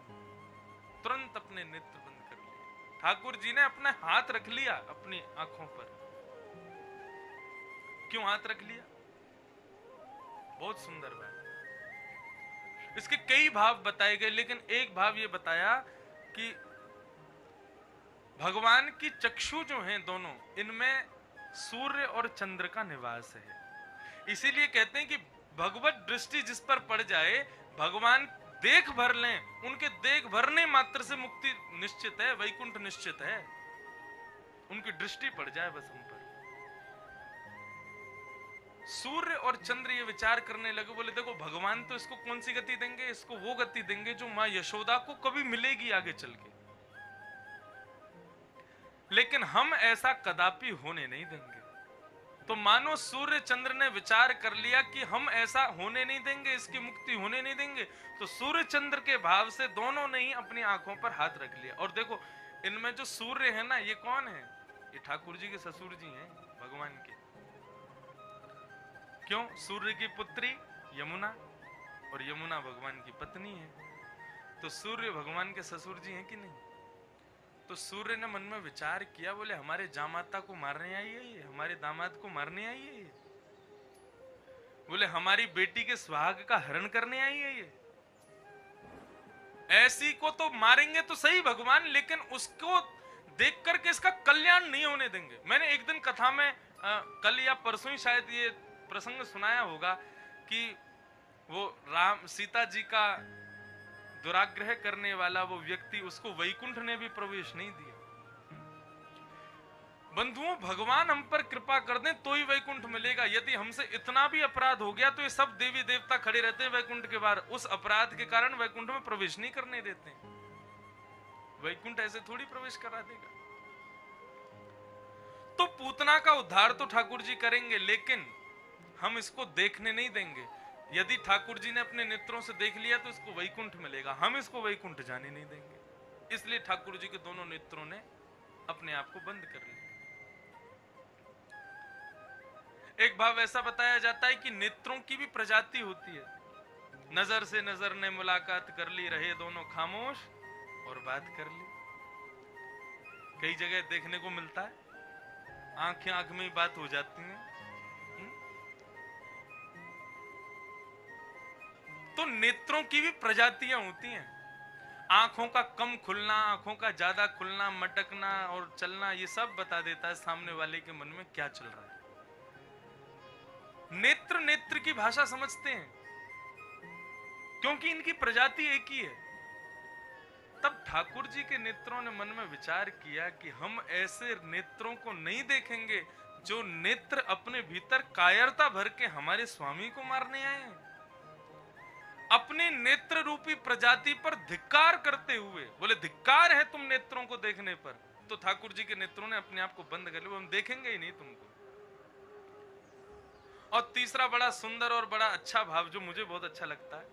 तुरंत अपने नेत्र बंद कर लिए। ठाकुर जी ने अपना हाथ रख लिया अपनी आंखों पर। क्यों हाथ रख लिया? बहुत सुंदर बात। इसके कई भाव बताए गए, लेकिन एक भाव ये बताया कि भगवान की चक्षु जो हैं दोनों, इनमें सूर्य और चंद्र का निवास है। इसीलिए कहते हैं कि भगवत दृष्टि जिस पर पड़ जाए, भगवान देख भर लें, उनके देख भरने मात्र से मुक्ति निश्चित है, वैकुंठ निश्चित है। उनकी दृष्टि पड़ जाए बस हम पर। सूर्य और चंद्र ये विचार करने लगे, बोले देखो भगवान तो इसको कौन सी गति देंगे? इसको वो गति देंगे जो मां यशोदा को कभी मिलेगी आगे चल के, लेकिन हम ऐसा कदापि होने नहीं देंगे। तो मानो सूर्य चंद्र ने विचार कर लिया कि हम ऐसा होने नहीं देंगे, इसकी मुक्ति होने नहीं देंगे। तो सूर्य चंद्र के भाव से दोनों ने ही अपनी आंखों पर हाथ रख लिया। और देखो इनमें जो सूर्य है ना, ये कौन है? ये ठाकुर जी के ससुर जी हैं भगवान के। क्यों? सूर्य की पुत्री यमुना, और यमुना भगवान की पत्नी है। तो सूर्य भगवान के ससुर जी हैं कि नहीं? तो सूर्य ने मन में विचार किया, बोले हमारे जामाता को मारने आई है ये, हमारे दामाद को मारने आई है ये, बोले हमारी बेटी के सुहाग का हरण करने आई है ये, ऐसी को तो मारेंगे तो सही भगवान, लेकिन उसको देख करके इसका कल्याण नहीं होने देंगे। मैंने एक दिन कथा में कल या परसों ही शायद ये प्रसंग सुनाया होगा कि वो राम सीता जी का दुराग्रह करने वाला वो व्यक्ति, उसको वैकुंठ ने भी प्रवेश नहीं दिया। बंधुओं, भगवान हम पर कृपा कर दें तो ही वैकुंठ मिलेगा। यदि हमसे इतना भी अपराध हो गया तो ये सब देवी देवता खड़े रहते हैं वैकुंठ के बाहर, उस अपराध के कारण वैकुंठ में प्रवेश नहीं करने देते। वैकुंठ ऐसे थोड़ी प्रवेश करा देगा। तो पूतना का उद्धार तो ठाकुर जी करेंगे, लेकिन हम इसको देखने नहीं देंगे। यदि ठाकुर जी ने अपने नेत्रों से देख लिया तो इसको वैकुंठ मिलेगा, हम इसको वैकुंठ जाने नहीं देंगे। इसलिए ठाकुर जी के दोनों नेत्रों ने अपने आप को बंद कर लिया। एक भाव ऐसा बताया जाता है कि नेत्रों की भी प्रजाति होती है। नजर से नजर ने मुलाकात कर ली, रहे दोनों खामोश और बात कर ली। कई जगह देखने को मिलता है, आंखें आंख में ही बात हो जाती हैं। तो नेत्रों की भी प्रजातियां होती हैं। आंखों का कम खुलना, आंखों का ज्यादा खुलना, मटकना और चलना, ये सब बता देता है सामने वाले के मन में क्या चल रहा है। नेत्र नेत्र की भाषा समझते हैं क्योंकि इनकी प्रजाति एक ही है। तब ठाकुर जी के नेत्रों ने मन में विचार किया कि हम ऐसे नेत्रों को नहीं देखेंगे जो नेत्र अपने भीतर कायरता भर के हमारे स्वामी को मारने आए हैं। अपने नेत्र रूपी प्रजाति पर धिक्कार करते हुए बोले, धिक्कार है तुम नेत्रों को देखने पर। तो ठाकुर जी के नेत्रों ने अपने आप को बंद कर लिया, हम देखेंगे ही नहीं तुमको। और तीसरा बड़ा सुंदर और बड़ा अच्छा भाव जो मुझे बहुत अच्छा लगता है,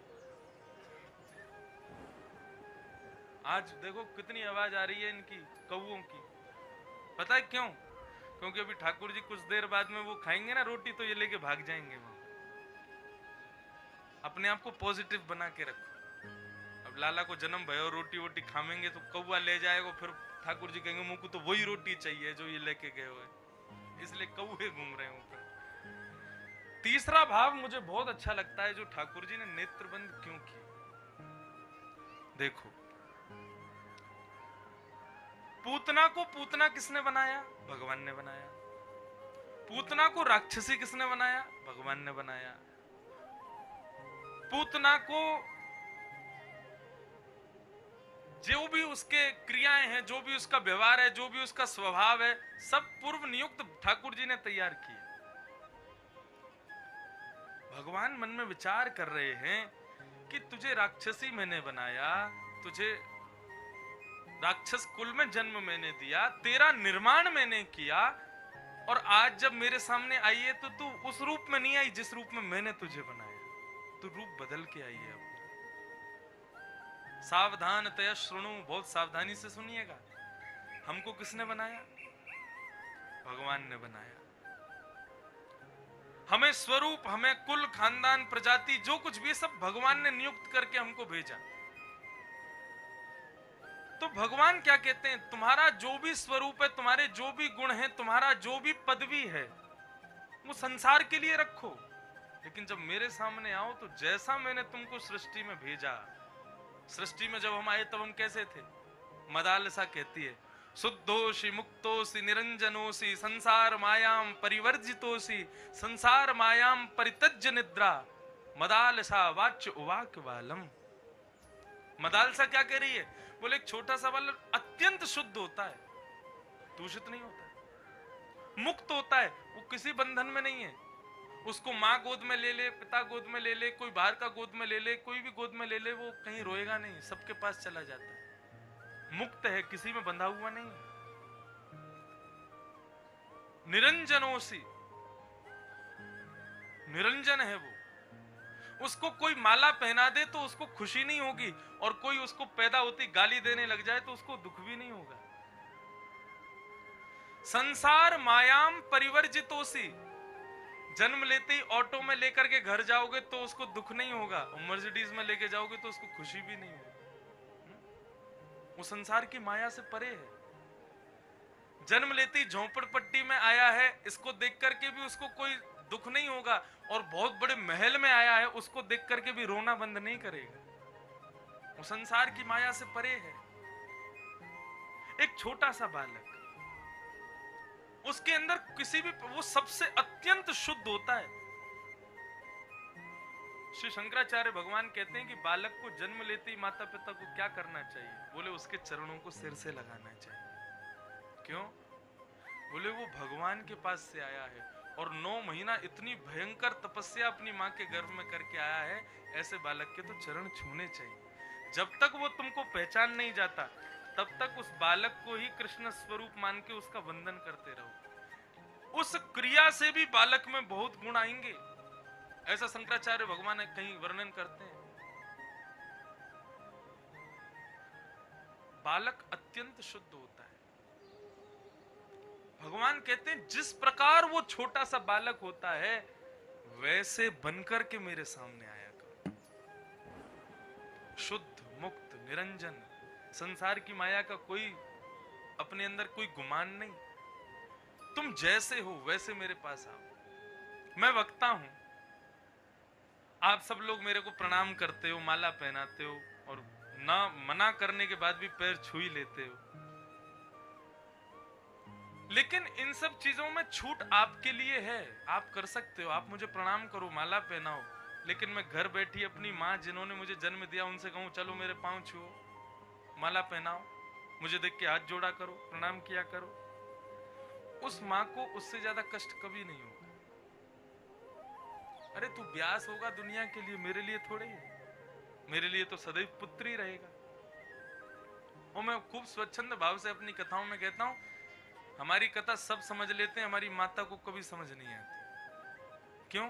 आज देखो कितनी आवाज आ रही है इनकी कौओं की। पता है क्यों? क्योंकि अभी ठाकुर जी कुछ देर बाद में वो खाएंगे ना रोटी, तो ये लेके भाग जाएंगे वहां। अपने आप को पॉजिटिव बना के रखो। अब लाला को जन्म भयो, रोटी वोटी खाएंगे तो कौवा ले जाएगा, फिर ठाकुर जी कहेंगे मुझको तो वही रोटी चाहिए जो ये लेके गए हुए, इसलिए कौवे घूम रहे हैं। तीसरा भाव मुझे बहुत अच्छा लगता है, जो ठाकुर जी ने नेत्र बंद क्यों किए। देखो, पूतना को पूतना किसने बनाया? भगवान ने बनाया। पूतना को राक्षसी किसने बनाया? भगवान ने बनाया। पूतना को जो भी उसके क्रियाएं हैं, जो भी उसका व्यवहार है, जो भी उसका स्वभाव है, सब पूर्व नियुक्त ठाकुर जी ने तैयार किए। भगवान मन में विचार कर रहे हैं कि तुझे राक्षसी मैंने बनाया, तुझे राक्षस कुल में जन्म मैंने दिया, तेरा निर्माण मैंने किया, और आज जब मेरे सामने आई है तो तू उस रूप में नहीं आई जिस रूप में मैंने तुझे बनाया, तू रूप बदल के आई है। सावधान तय श्रृणु, बहुत सावधानी से सुनिएगा। हमको किसने बनाया? भगवान ने बनाया। हमें स्वरूप, हमें कुल, खानदान, प्रजाति, जो कुछ भी सब भगवान ने नियुक्त करके हमको भेजा। तो भगवान क्या कहते हैं? तुम्हारा जो भी स्वरूप है, तुम्हारे जो भी गुण हैं, तुम्हारा जो भी पदवी है, वो संसार के लिए रखो, लेकिन जब मेरे सामने आओ तो जैसा मैंने तुमको सृष्टि में भेजा, सृष्टि में जब हम आए तब हम कैसे थे? मदालसा कहती है, शुद्धोषि मुक्तोषि निरंजनोषि संसार मायाम परिवर्जितोषि संसार मायाम परित्यज्य निद्रा मदालसा वाच्य उवाक्य बालम। मदालसा क्या कह रही है? बोले एक छोटा सा बालक अत्यंत शुद्ध होता है, दूषित नहीं होता है, मुक्त होता है, वो किसी बंधन में नहीं है। उसको माँ गोद में ले ले, पिता गोद में ले ले, कोई बाहर का गोद में ले ले, कोई भी गोद में ले ले, वो कहीं रोएगा नहीं, सबके पास चला जाता है, मुक्त है, किसी में बंधा हुआ नहीं। निरंजनोसी, निरंजन है वो। उसको कोई माला पहना दे तो उसको खुशी नहीं होगी, और कोई उसको पैदा होती गाली देने लग जाए तो उसको दुख भी नहीं होगा। संसार मायाम परिवर्जितोसी, जन्म लेते ही ऑटो में लेकर के घर जाओगे तो उसको दुख नहीं होगा, और मर्सिडीज में लेके जाओगे तो उसको खुशी भी नहीं होगी। वो संसार की माया से परे है। जन्म लेते ही झोंपड़पट्टी में आया है, इसको देख करके भी उसको कोई दुख नहीं होगा, और बहुत बड़े महल में आया है, उसको देख करके भी रोना बंद नहीं करेगा। वो संसार की माया से परे है। एक छोटा सा बालक, उसके अंदर किसी भी, वो सबसे अत्यंत शुद्ध होता है। श्री शंकराचार्य भगवान कहते हैं कि बालक को जन्म लेते ही माता पिता को क्या करना चाहिए? बोले उसके चरणों को सिर से लगाना चाहिए। क्यों? बोले वो भगवान के पास से आया है, और 9 महीना इतनी भयंकर तपस्या अपनी माँ के गर्भ में करके आया है, ऐसे बालक के तो चरण छूने चाहिए। जब तक वो तुमको पहचान नहीं जाता, तब तक उस बालक को ही कृष्ण स्वरूप मान के उसका वंदन करते रहो। उस क्रिया से भी बालक में बहुत गुण आएंगे, ऐसा शंकराचार्य भगवान कहीं वर्णन करते हैं। बालक अत्यंत शुद्ध होता है। भगवान कहते हैं जिस प्रकार वो छोटा सा बालक होता है, वैसे बनकर के मेरे सामने आया करो। शुद्ध, मुक्त, निरंजन, संसार की माया का कोई अपने अंदर कोई गुमान नहीं। तुम जैसे हो वैसे मेरे पास आओ। मैं वक्ता हूं, आप सब लोग मेरे को प्रणाम करते हो, माला पहनाते हो, और ना मना करने के बाद भी पैर छू ही लेते हो। लेकिन इन सब चीजों में छूट आपके लिए है, आप कर सकते हो। आप मुझे प्रणाम करो, माला पहनाओ, लेकिन मैं घर बैठी अपनी माँ जिन्होंने मुझे जन्म दिया उनसे कहूं चलो मेरे पांव छुओ, माला पहनाओ, मुझे देख के हाथ जोड़ा करो, प्रणाम किया करो, उस माँ को उससे ज्यादा कष्ट कभी नहीं होगा। अरे तू ब्यास होगा दुनिया के लिए, मेरे लिए थोड़े ही। मेरे लिए तो सदैव पुत्र ही रहेगा। और मैं खूब स्वच्छंद भाव से अपनी कथाओं में कहता हूं, हमारी कथा सब समझ लेते हैं, हमारी माता को कभी समझ नहीं आती। क्यों?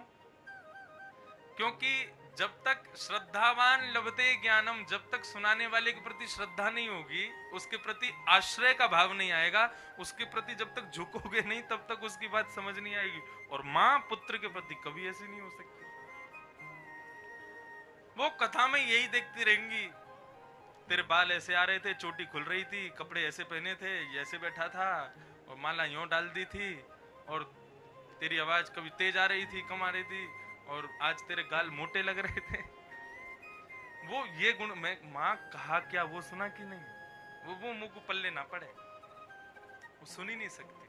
क्योंकि जब तक श्रद्धावान लभते ज्ञानम, जब तक सुनाने वाले के प्रति श्रद्धा नहीं होगी, उसके प्रति आश्रय का भाव नहीं आएगा, उसके प्रति जब तक झुकोगे नहीं, तब तक उसकी बात समझ नहीं आएगी। और मां पुत्र के प्रति कभी ऐसी नहीं हो सकती। वो कथा में यही देखती रहेंगी, तेरे बाल ऐसे आ रहे थे, चोटी खुल रही थी, कपड़े ऐसे पहने थे, ऐसे बैठा था, और माला यूं डाल दी थी, और तेरी आवाज कभी तेज आ रही थी, कम आ रही थी, और आज तेरे गाल मोटे लग रहे थे। वो ये गुण, मैं माँ कहा क्या वो सुना कि नहीं? वो मुंह को पल्ले ना पड़े, वो सुन ही नहीं सकती।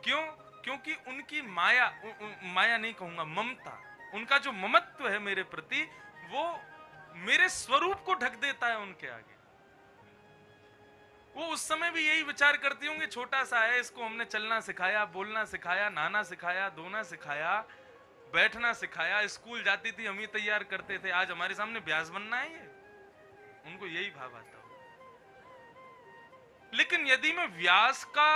क्यों? क्योंकि उनकी माया, माया नहीं कहूंगा, ममता, उनका जो ममत्व है मेरे प्रति, वो मेरे स्वरूप को ढक देता है उनके आगे। वो उस समय भी यही विचार करती होंगी, छोटा सा है, इसको हमने चलना सिखाया, बोलना सिखाया, नहाना सिखाया, धोना सिखाया, बैठना सिखाया, स्कूल जाती थी हम ही तैयार करते थे, आज हमारे सामने ब्यास बनना है ये। उनको यही भाव आता हो। लेकिन यदि मैं व्यास का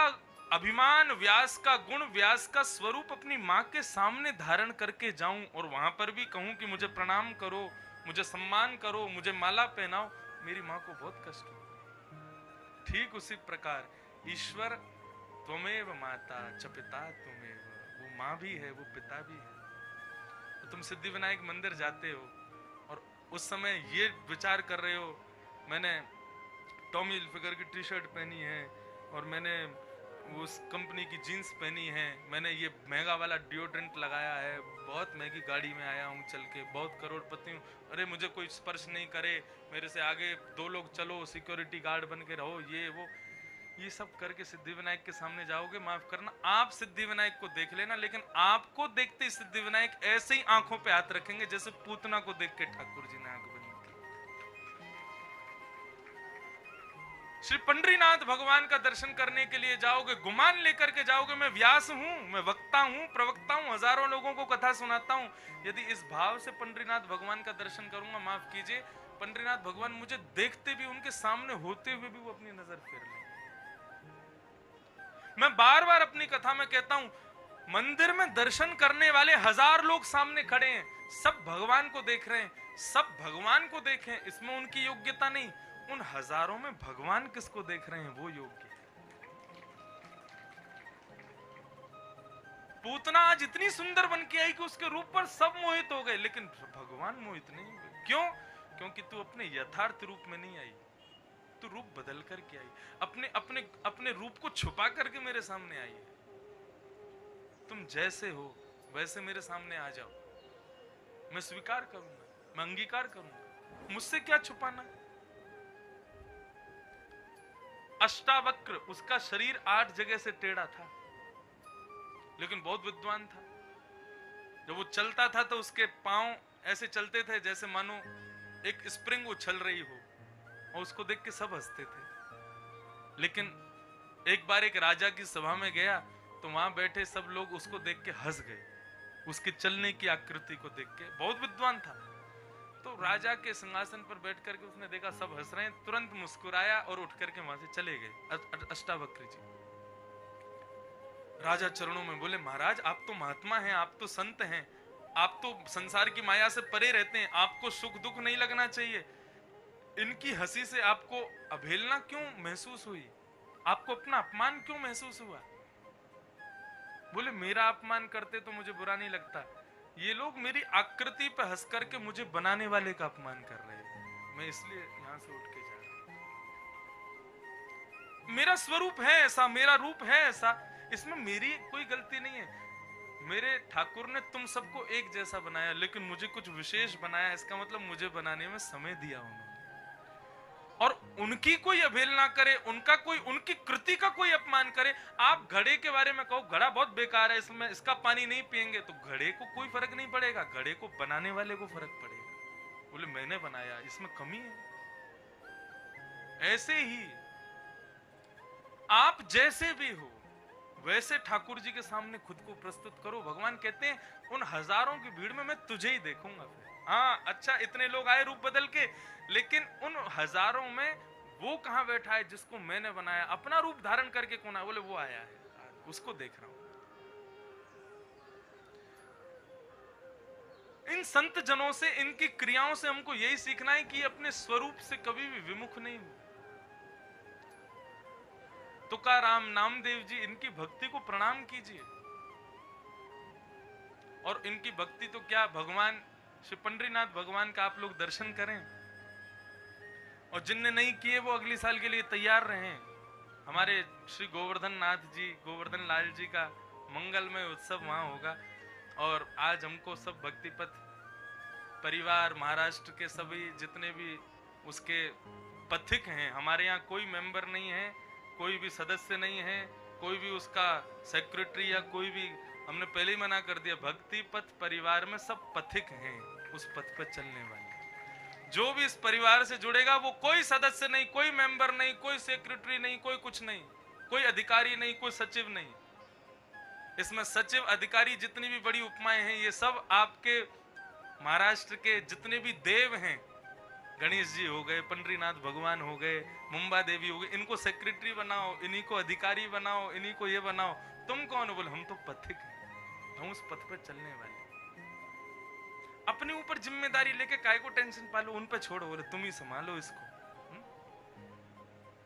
अभिमान, व्यास का गुण, व्यास का स्वरूप अपनी माँ के सामने धारण करके जाऊं, और वहां पर भी कहूं कि मुझे प्रणाम करो, मुझे सम्मान करो, मुझे माला पहनाओ, मेरी माँ को बहुत कष्ट हो। ठीक उसी प्रकार ईश्वर त्वमेव माता च पिता त्वमेव, वो माँ भी है, वो पिता भी है। तो तुम सिद्धिविनायक मंदिर जाते हो और उस समय ये विचार कर रहे हो, मैंने टॉमी हिलफिगर की टी शर्ट पहनी है, और मैंने उस कंपनी की जीन्स पहनी है, मैंने ये महंगा वाला डिओड्रेंट लगाया है, बहुत महंगी गाड़ी में आया हूँ चल के, बहुत करोड़पति हूँ, अरे मुझे कोई स्पर्श नहीं करे, मेरे से आगे 2 लोग चलो, सिक्योरिटी गार्ड बन के रहो, ये वो, ये सब करके सिद्धिविनायक के सामने जाओगे, माफ करना, आप सिद्धिविनायक को देख लेना, लेकिन आपको देखते ही सिद्धिविनायक ऐसे ही आंखों पे हाथ रखेंगे जैसे पूतना को देख के ठाकुर जी ने आंख बंद की। श्री पंडरीनाथ भगवान का दर्शन करने के लिए जाओगे, गुमान लेकर के जाओगे, मैं व्यास हूं, मैं वक्ता हूं, प्रवक्ता हूं, हजारों लोगों को कथा सुनाता हूं, यदि इस भाव से पंडरीनाथ भगवान का दर्शन करूंगा, माफ कीजिए, पंडरीनाथ भगवान मुझे देखते भी, उनके सामने होते हुए भी वो अपनी नजर फेर लेंगे। मैं बार बार अपनी कथा में कहता हूं, मंदिर में दर्शन करने वाले 1000 लोग सामने खड़े हैं, सब भगवान को देख रहे हैं, सब भगवान को देखें, इसमें उनकी योग्यता नहीं, उन हजारों में भगवान किसको देख रहे हैं वो योग्य है। पूतना आज इतनी सुंदर बन के आई कि उसके रूप पर सब मोहित हो गए, लेकिन भगवान मोहित नहीं हुए। क्यों? क्योंकि तू अपने यथार्थ रूप में नहीं आई, तू रूप बदल करके आई, अपने अपने अपने रूप को छुपा करके मेरे सामने आई है। तुम जैसे हो वैसे मेरे सामने आ जाओ, मैं स्वीकार करूंगा, मैं अंगीकार करूंगा, मुझसे क्या छुपाना। अष्टावक्र, उसका शरीर 8 जगह से टेढ़ा था, लेकिन बहुत विद्वान था। जब वो चलता था तो उसके पांव ऐसे चलते थे जैसे मानो एक स्प्रिंग उछल रही हो, और उसको देख के सब हंसते थे। लेकिन एक बार एक राजा की सभा में गया तो वहां बैठे सब लोग उसको देख के हंस गए, उसकी चलने की आकृति को देख के। बहुत विद्वान था। तो राजा के सिंहासन पर बैठ करके उसने देखा सब हंस रहे हैं, तुरंत मुस्कुराया और उठ करके वहां से चले गए अष्टावक्र जी। राजा चरणों में बोले, महाराज आप तो महात्मा हैं, आप तो संत हैं, आप तो संसार की माया से परे रहते हैं, आपको सुख दुख नहीं लगना चाहिए। इनकी हंसी से आपको अवहेलना क्यों महसूस हुई? आपको अपना अपमान क्यों महसूस हुआ? बोले, मेरा अपमान करते तो मुझे बुरा नहीं लगता, ये लोग मेरी आकृति पर हंस करके मुझे बनाने वाले का अपमान कर रहे हैं, मैं इसलिए यहां से उठ के जा रहा हूं। मेरा स्वरूप है ऐसा, मेरा रूप है ऐसा, इसमें मेरी कोई गलती नहीं है। मेरे ठाकुर ने तुम सबको एक जैसा बनाया, लेकिन मुझे कुछ विशेष बनाया, इसका मतलब मुझे बनाने में समय दिया उन्होंने। और उनकी कोई अवहेलना करे, उनकी कृति का कोई अपमान करे। आप घड़े के बारे में कहो घड़ा बहुत बेकार है, इसमें इसका पानी नहीं पिएंगे, तो घड़े को कोई फर्क नहीं पड़ेगा, घड़े को बनाने वाले को फर्क पड़ेगा। बोले, मैंने बनाया, इसमें कमी है। ऐसे ही आप जैसे भी हो वैसे ठाकुर जी के सामने खुद को प्रस्तुत करो। भगवान कहते हैं, उन हजारों की भीड़ में मैं तुझे ही देखूंगा। हाँ अच्छा, इतने लोग आए रूप बदल के, लेकिन उन हजारों में वो कहां बैठा है जिसको मैंने बनाया, अपना रूप धारण करके कौन है? बोले, वो आया है, उसको देख रहा हूं। इन संत जनों से, इनकी क्रियाओं से हमको यही सीखना है कि अपने स्वरूप से कभी भी विमुख नहीं हो। तुकाराम, नामदेव जी, इनकी भक्ति को प्रणाम कीजिए। और इनकी भक्ति तो क्या, भगवान श्री पंडरीनाथ भगवान का आप लोग दर्शन करें, और जिनने नहीं किए वो अगली साल के लिए तैयार रहें। हमारे श्री गोवर्धन नाथ जी, गोवर्धन लाल जी का मंगलमय उत्सव वहां होगा। और आज हमको सब भक्ति पथ परिवार, महाराष्ट्र के सभी जितने भी उसके पथिक हैं, हमारे यहाँ कोई मेंबर नहीं है, कोई भी सदस्य नहीं है, कोई भी उसका सेक्रेटरी या कोई भी, हमने पहले ही मना कर दिया, भक्ति पथ परिवार में सब पथिक हैं, उस पथ पर चलने वाले। जो भी इस परिवार से जुड़ेगा वो कोई सदस्य नहीं, कोई मेंबर नहीं, कोई सेक्रेटरी नहीं, कोई कुछ नहीं, कोई अधिकारी नहीं, कोई सचिव नहीं। इसमें सचिव अधिकारी जितनी भी बड़ी उपमाएं हैं, ये सब आपके महाराष्ट्र के जितने भी देव हैं, गणेश जी हो गए, पंडरीनाथ भगवान हो गए, मुंबा देवी हो गए, इनको सेक्रेटरी बनाओ, इन्हीं को अधिकारी बनाओ, इन्हीं को ये बनाओ। तुम कौन हो? बोले, हम तो पथिक हैं, हम उस पथ पर चलने वाले। अपने ऊपर जिम्मेदारी लेके काय को टेंशन पालो, उन पे छोड़ो, बोले तुम ही संभालो इसको।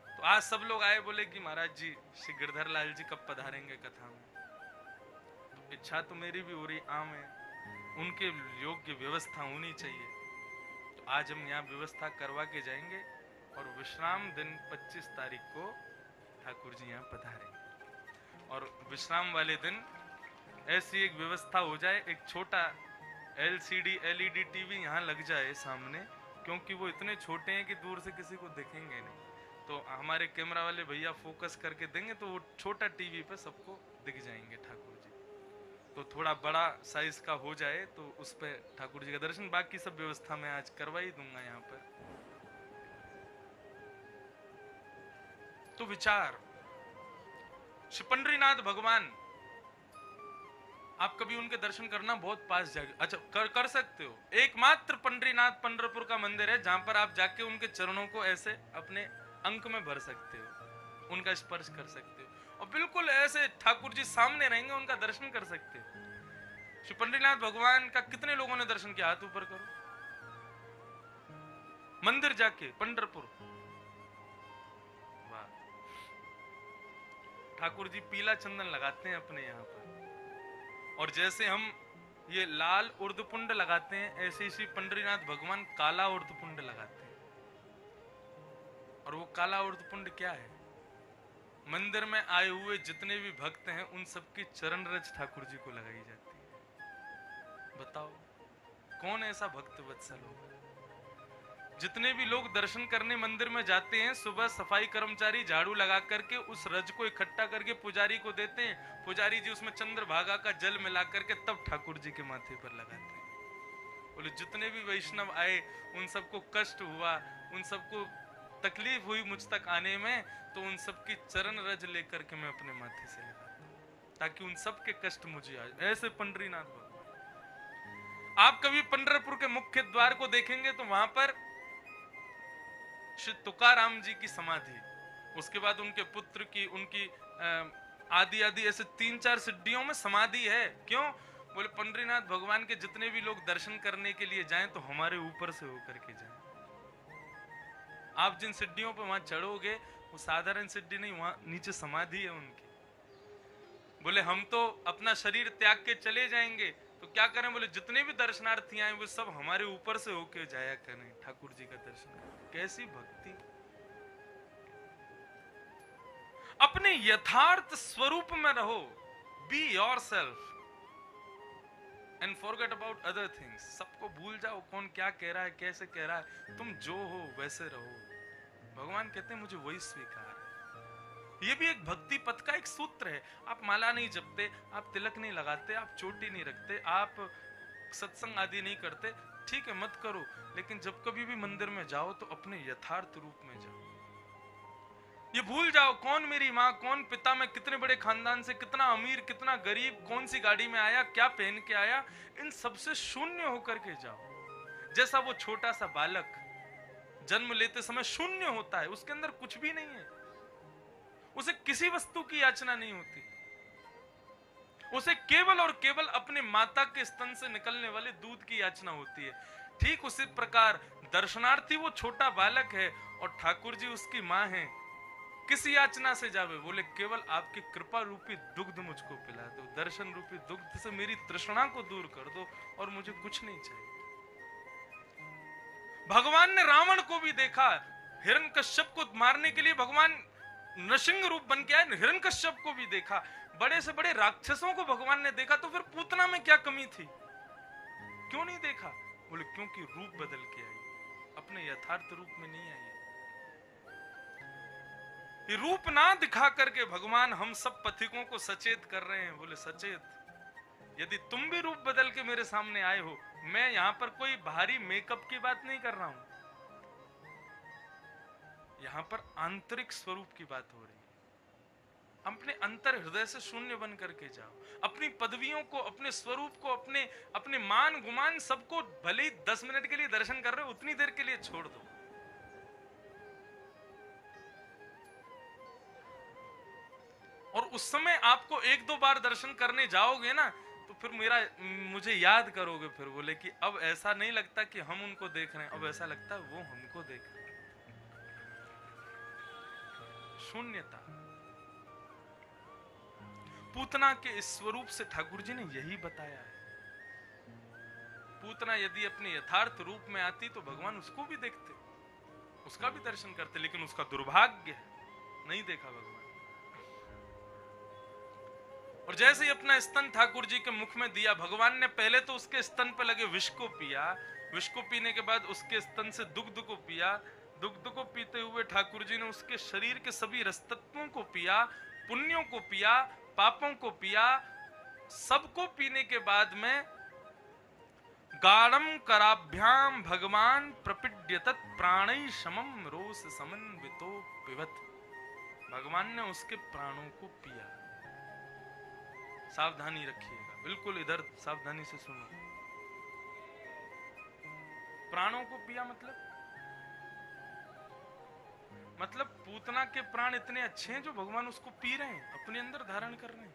तो आज सब लोग आए, बोले कि महाराज जी श्री गिरधर लाल जी कब पधारेंगे कथा में। तो इच्छा तो मेरी भी हो रही, आम है, उनके योग्य व्यवस्था होनी चाहिए। तो आज हम यहाँ व्यवस्था करवा के जाएंगे, और विश्राम दिन 25 तारीख को ठाकुर जी यहाँ पधारेंगे। और विश्राम वाले दिन ऐसी एक व्यवस्था हो जाए, एक छोटा LCD LED टीवी यहाँ लग जाए सामने, क्योंकि वो इतने छोटे हैं कि दूर से किसी को दिखेंगे नहीं। तो हमारे कैमरा वाले भैया फोकस करके देंगे, तो वो छोटा टीवी पे सबको दिख जाएंगे ठाकुर जी। तो थोड़ा बड़ा साइज का हो जाए तो उस पे ठाकुर जी का दर्शन, बाकी सब व्यवस्था मैं आज करवा ही दूंगा यहाँ पर। तो विचार, श्री पंडरीनाथ भगवान, आप कभी उनके दर्शन करना, बहुत पास जाके, अच्छा कर सकते हो। एकमात्र पंडरीनाथ पंढरपुर का मंदिर है जहां पर आप जाके उनके चरणों को ऐसे अपने अंक में भर सकते हो, उनका स्पर्श कर सकते हो, और बिल्कुल ऐसे ठाकुर जी सामने रहेंगे, उनका दर्शन कर सकते हो। श्री पंडरीनाथ भगवान का कितने लोगों ने दर्शन किया? हाथ ऊपर करो। मंदिर जाके पंढरपुर, वाह। ठाकुर जी पीला चंदन लगाते हैं अपने यहाँ पर, और जैसे हम ये लाल उर्दपुंड लगाते हैं, ऐसे ही पंडरीनाथ भगवान काला उर्दपुंड लगाते हैं। और वो काला उर्दपुंड क्या है? मंदिर में आए हुए जितने भी भक्त हैं उन सबकी चरण रज ठाकुर जी को लगाई जाती है। बताओ कौन ऐसा भक्त वत्सल होगा? जितने भी लोग दर्शन करने मंदिर में जाते हैं, सुबह सफाई कर्मचारी झाड़ू लगा करके उस रज को इकट्ठा करके पुजारी को देते हैं। पुजारी जी उसमें चंद्रभागा का जल मिला करके तब ठाकुर जी के माथे पर लगाते हैं। बोले जितने भी वैष्णव आए उन सबको कष्ट हुआ, उन सबको तकलीफ हुई मुझ तक आने में, तो उन सबकी चरण रज लेकर के मैं अपने माथे से लगाता हूं ताकि उन सबके कष्ट मुझे आ जाए। ऐसे पंडरीनाथ भगवान। आप कभी पंढरपुर के मुख्य द्वार को देखेंगे तो वहां पर श्री तुकाराम जी की समाधि, उसके बाद उनके पुत्र की, उनकी आदि आदि ऐसे 3-4 सिद्धियों में समाधि है। क्यों? बोले पंडरीनाथ भगवान के जितने भी लोग दर्शन करने के लिए जाएं तो हमारे ऊपर से होकर के जाएं। आप जिन सिद्धियों पर वहां चढ़ोगे वो साधारण सिद्धि नहीं, वहां नीचे समाधि है उनकी। बोले हम तो अपना शरीर त्याग के चले जाएंगे तो क्या करें? बोले जितने भी दर्शनार्थी आए वो सब हमारे ऊपर से होके जाया करें ठाकुर जी का दर्शन करें। कैसी भक्ति! अपने यथार्थ स्वरूप में रहो। Be yourself and forget about other things. सबको भूल जाओ कौन क्या कह रहा है, कैसे कह रहा है। तुम जो हो वैसे रहो। भगवान कहते हैं मुझे वही स्वीकार है। ये भी एक भक्ति पथ का एक सूत्र है। आप माला नहीं जपते, आप तिलक नहीं लगाते, आप चोटी नहीं रखते, आप सत्संग आदि नहीं करते, ठीक है मत करो, लेकिन जब कभी भी मंदिर में जाओ तो अपने यथार्थ रूप में जाओ। ये भूल जाओ कौन मेरी माँ, कौन पिता, मैं कितने बड़े खानदान से, कितना अमीर, कितना गरीब, कौन सी गाड़ी में आया, क्या पहन के आया, इन सबसे शून्य होकर के जाओ। जैसा वो छोटा सा बालक जन्म लेते समय शून्य होता है, उसके अंदर कुछ भी नहीं है, उसे किसी वस्तु की याचना नहीं होती, उसे केवल और केवल अपने माता के स्तन से निकलने वाले दूध की याचना होती है। ठीक उसी प्रकार दर्शनार्थी वो छोटा बालक है और ठाकुर जी उसकी माँ है। किस याचना से जावे? बोले केवल आपकी कृपा रूपी दुग्ध मुझको पिला दो, दर्शन रूपी दुग्ध से मेरी तृष्णा को दूर कर दो और मुझे कुछ नहीं चाहिए। भगवान ने रावण को भी देखा, हिरण्यकश्यप को मारने के लिए भगवान नृसिंह रूप बन के आए, हिरण्यकश्यप को भी देखा, बड़े से बड़े राक्षसों को भगवान ने देखा। तो फिर पूतना में क्या कमी थी? क्यों नहीं देखा? बोले क्योंकि रूप बदल के आई, अपने यथार्थ रूप में नहीं आई। ये रूप ना दिखा करके भगवान हम सब पथिकों को सचेत कर रहे हैं। बोले सचेत, यदि तुम भी रूप बदल के मेरे सामने आए हो, मैं यहां पर कोई बाहरी मेकअप की बात नहीं कर रहा हूं, यहां पर आंतरिक स्वरूप की बात हो रही है। अपने अंतर हृदय से शून्य बन करके जाओ। अपनी पदवियों को, अपने स्वरूप को, अपने मान गुमान सबको भले ही 10 मिनट के लिए दर्शन कर रहे हो, उतनी देर के लिए छोड़ दो। और उस समय आपको 1-2 बार दर्शन करने जाओगे ना तो फिर मुझे याद करोगे। फिर बोले कि अब ऐसा नहीं लगता कि हम उनको देख रहे हैं, अब ऐसा लगता है वो हमको देख रहे हैं। शून्यता। पूतना के इस स्वरूप से ठाकुर जी ने यही बताया है। पूतना यदि अपने यथार्थ रूप में आती तो भगवान उसको भी देखते, उसका भी दर्शन करते, लेकिन उसका दुर्भाग्य है नहीं देखा भगवान। और जैसे ही अपना स्तन ठाकुर जी के मुख में दिया, भगवान ने पहले तो उसके स्तन पर लगे विष को पिया, विष को पीने के बाद उसके स्तन से दुग्ध को पिया, दुग्ध को पीते हुए ठाकुर जी ने उसके शरीर के सभी रसतत्वों को पिया, पुण्यों को पिया, पापों को पिया। सबको पीने के बाद में गाढ़म कराभ्याम भगवान प्रपिड्यतत प्राणै समम रोष समन्वितो पिबत। भगवान ने उसके प्राणों को पिया। सावधानी रखिएगा, बिल्कुल इधर सावधानी से सुनो। प्राणों को पिया मतलब पूतना के प्राण इतने अच्छे हैं जो भगवान उसको पी रहे हैं, अपने अंदर धारण कर रहे हैं।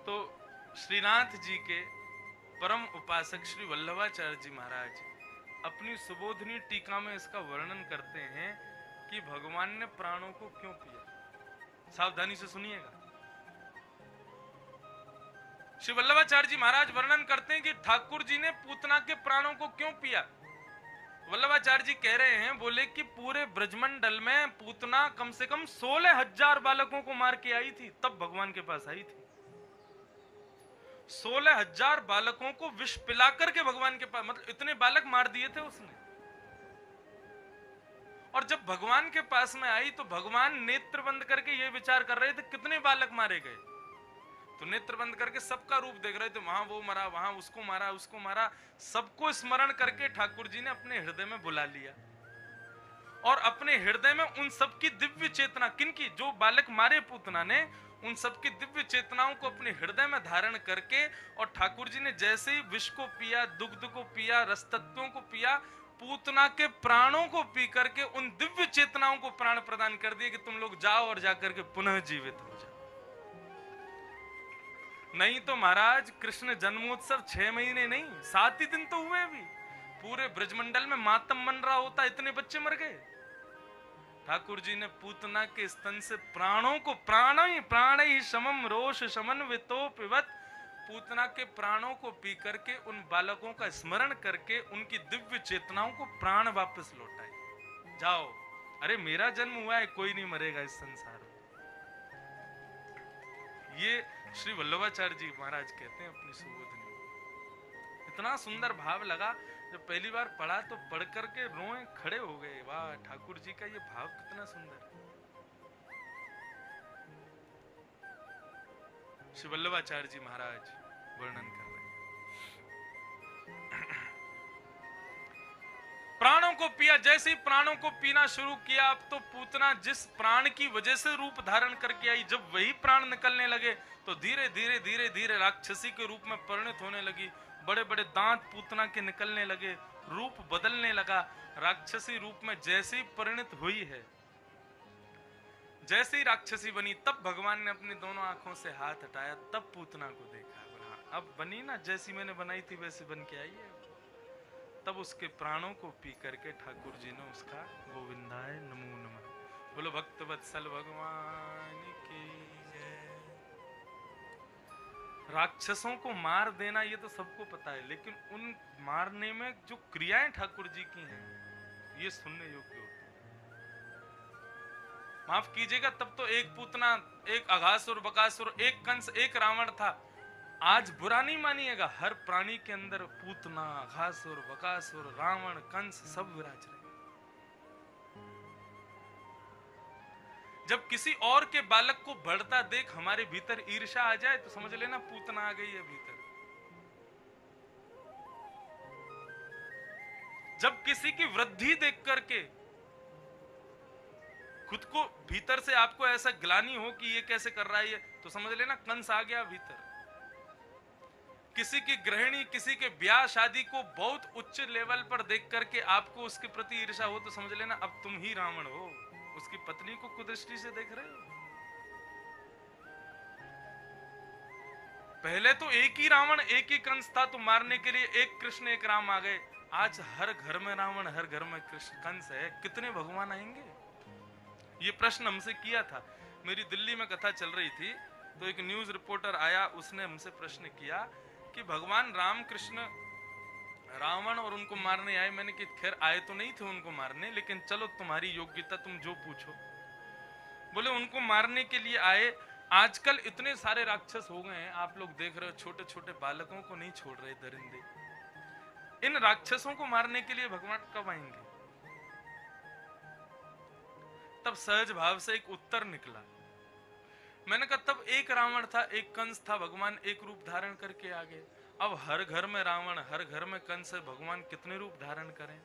तो श्रीनाथ जी के परम उपासक श्री वल्लभाचार्य जी महाराज अपनी सुबोधनी टीका में इसका वर्णन करते हैं कि भगवान ने प्राणों को क्यों पिया। सावधानी से सुनिएगा। श्री वल्लभाचार्य जी महाराज वर्णन करते हैं कि ठाकुर जी ने पूतना के प्राणों को क्यों पिया। वल्लभाचार्य जी कह रहे हैं, बोले कि पूरे ब्रजमंडल में पूतना कम से कम 16,000 बालकों को मार के आई थी, तब भगवान के पास आई थी। 16,000 बालकों को विष पिलाकर के भगवान के पास, मतलब इतने बालक मार दिए थे उसने। और जब भगवान के पास में आई तो भगवान नेत्र बंद करके ये विचार कर रहे थे कितने बालक मारे गए, तो नेत्र बंद करके सबका रूप देख रहे थे, वहां वो मरा, वहां उसको मारा, उसको मारा, सबको स्मरण करके ठाकुर जी ने अपने हृदय में बुला लिया। और अपने हृदय में उन सबकी दिव्य चेतना, किनकी, जो बालक मारे पूतना ने, उन सबकी दिव्य चेतनाओं को अपने हृदय में धारण करके, और ठाकुर जी ने जैसे ही विष को पिया, दुग्ध को पिया, रस तत्वों को पिया, पूतना के प्राणों को पी करके उन दिव्य चेतनाओं को प्राण प्रदान कर दिए कि तुम लोग जाओ और जाकर के पुनः जीवित हो जाओ। नहीं तो महाराज कृष्ण जन्मोत्सव 6 महीने नहीं 7 ही दिन तो हुए भी, पूरे ब्रजमंडल में मातम मन रहा होता, इतने बच्चे मर गए। ठाकुर जी ने पूतना के स्तन से प्राणों को, प्राण ही समम रोष समन्वितो पिबत, पूतना के प्राणों को पी करके उन बालकों का स्मरण करके उनकी दिव्य चेतनाओं को प्राण वापस लौटाए। जाओ, अरे मेरा जन्म हुआ है, कोई नहीं मरेगा इस संसार में। ये श्री वल्लभाचार्य जी महाराज कहते हैं अपनी सुबोधनी। इतना सुंदर भाव लगा, जब पहली बार पढ़ा तो पढ़ करके रोए खड़े हो गए। वाह, ठाकुर जी का ये भाव कितना सुंदर है। श्री वल्लभाचार्य जी महाराज वर्णन कर रहे हैं। प्राणों को पिया, जैसे ही प्राणों को पीना शुरू किया, अब तो पूतना जिस प्राण की वजह से रूप धारण करके आई, जब वही प्राण निकलने लगे तो धीरे धीरे धीरे धीरे राक्षसी के रूप में परिणत होने लगी। बड़े बड़े दांत पूतना के निकलने लगे, रूप बदलने लगा। राक्षसी रूप में जैसे ही परिणत हुई है, जैसे ही राक्षसी बनी, तब भगवान ने अपनी दोनों आंखों से हाथ हटाया, तब पूतना को देखा। बोला अब बनी ना, जैसी मैंने बनाई थी वैसे बन के आई है। तब उसके प्राणों को पी करके ठाकुर जी ने उसका गोविंदाय नमो नमः। बोलो भक्त वत्सल भगवान की जय। राक्षसों को मार देना ये तो सबको पता है, लेकिन उन मारने में जो क्रियाएं ठाकुर जी की हैं, ये सुनने योग्य होती है। माफ कीजिएगा, तब तो एक पूतना, एक अघासुर, बकासुर, एक कंस, एक रावण था। आज बुरा नहीं मानिएगा, हर प्राणी के अंदर पूतना, अघासुर, बकासुर, रावण, कंस सब विराज रहे। जब किसी और के बालक को बढ़ता देख हमारे भीतर ईर्ष्या आ जाए तो समझ लेना पूतना आ गई है भीतर। जब किसी की वृद्धि देख करके खुद को भीतर से आपको ऐसा ग्लानि हो कि ये कैसे कर रहा है ये, तो समझ लेना कंस आ गया भीतर। किसी की गृहिणी, किसी के ब्याह शादी को बहुत उच्च लेवल पर देख करके आपको उसके प्रति ईर्ष्या हो तो समझ लेना अब तुम ही रावण हो, उसकी पत्नी को कुदृष्टि से देख रहे हो। पहले तो एक ही रावण, एक ही कंस था, तो मारने के लिए एक कृष्ण एक राम आ गए। आज हर घर में रावण, हर घर में कृष्ण, कंस है, कितने भगवान आएंगे? ये प्रश्न हमसे किया था। मेरी दिल्ली में कथा चल रही थी तो एक न्यूज रिपोर्टर आया, उसने हमसे प्रश्न किया कि भगवान राम कृष्ण रावण और उनको मारने आए। मैंने कि खैर आए तो नहीं थे उनको मारने, लेकिन चलो तुम्हारी योग्यता, तुम जो पूछो। बोले उनको मारने के लिए आए। आजकल इतने सारे राक्षस हो गए हैं, आप लोग देख रहे हो, छोटे छोटे बालकों को नहीं छोड़ रहे दरिंदे। इन राक्षसों को मारने के लिए भगवान कब आएंगे? तब सहज भाव से एक उत्तर निकला। मैंने कहा तब एक रावण था, एक कंस था, भगवान एक रूप धारण करके आ गए। अब हर घर में रावण, हर घर में कंस है, भगवान कितने रूप धारण करें?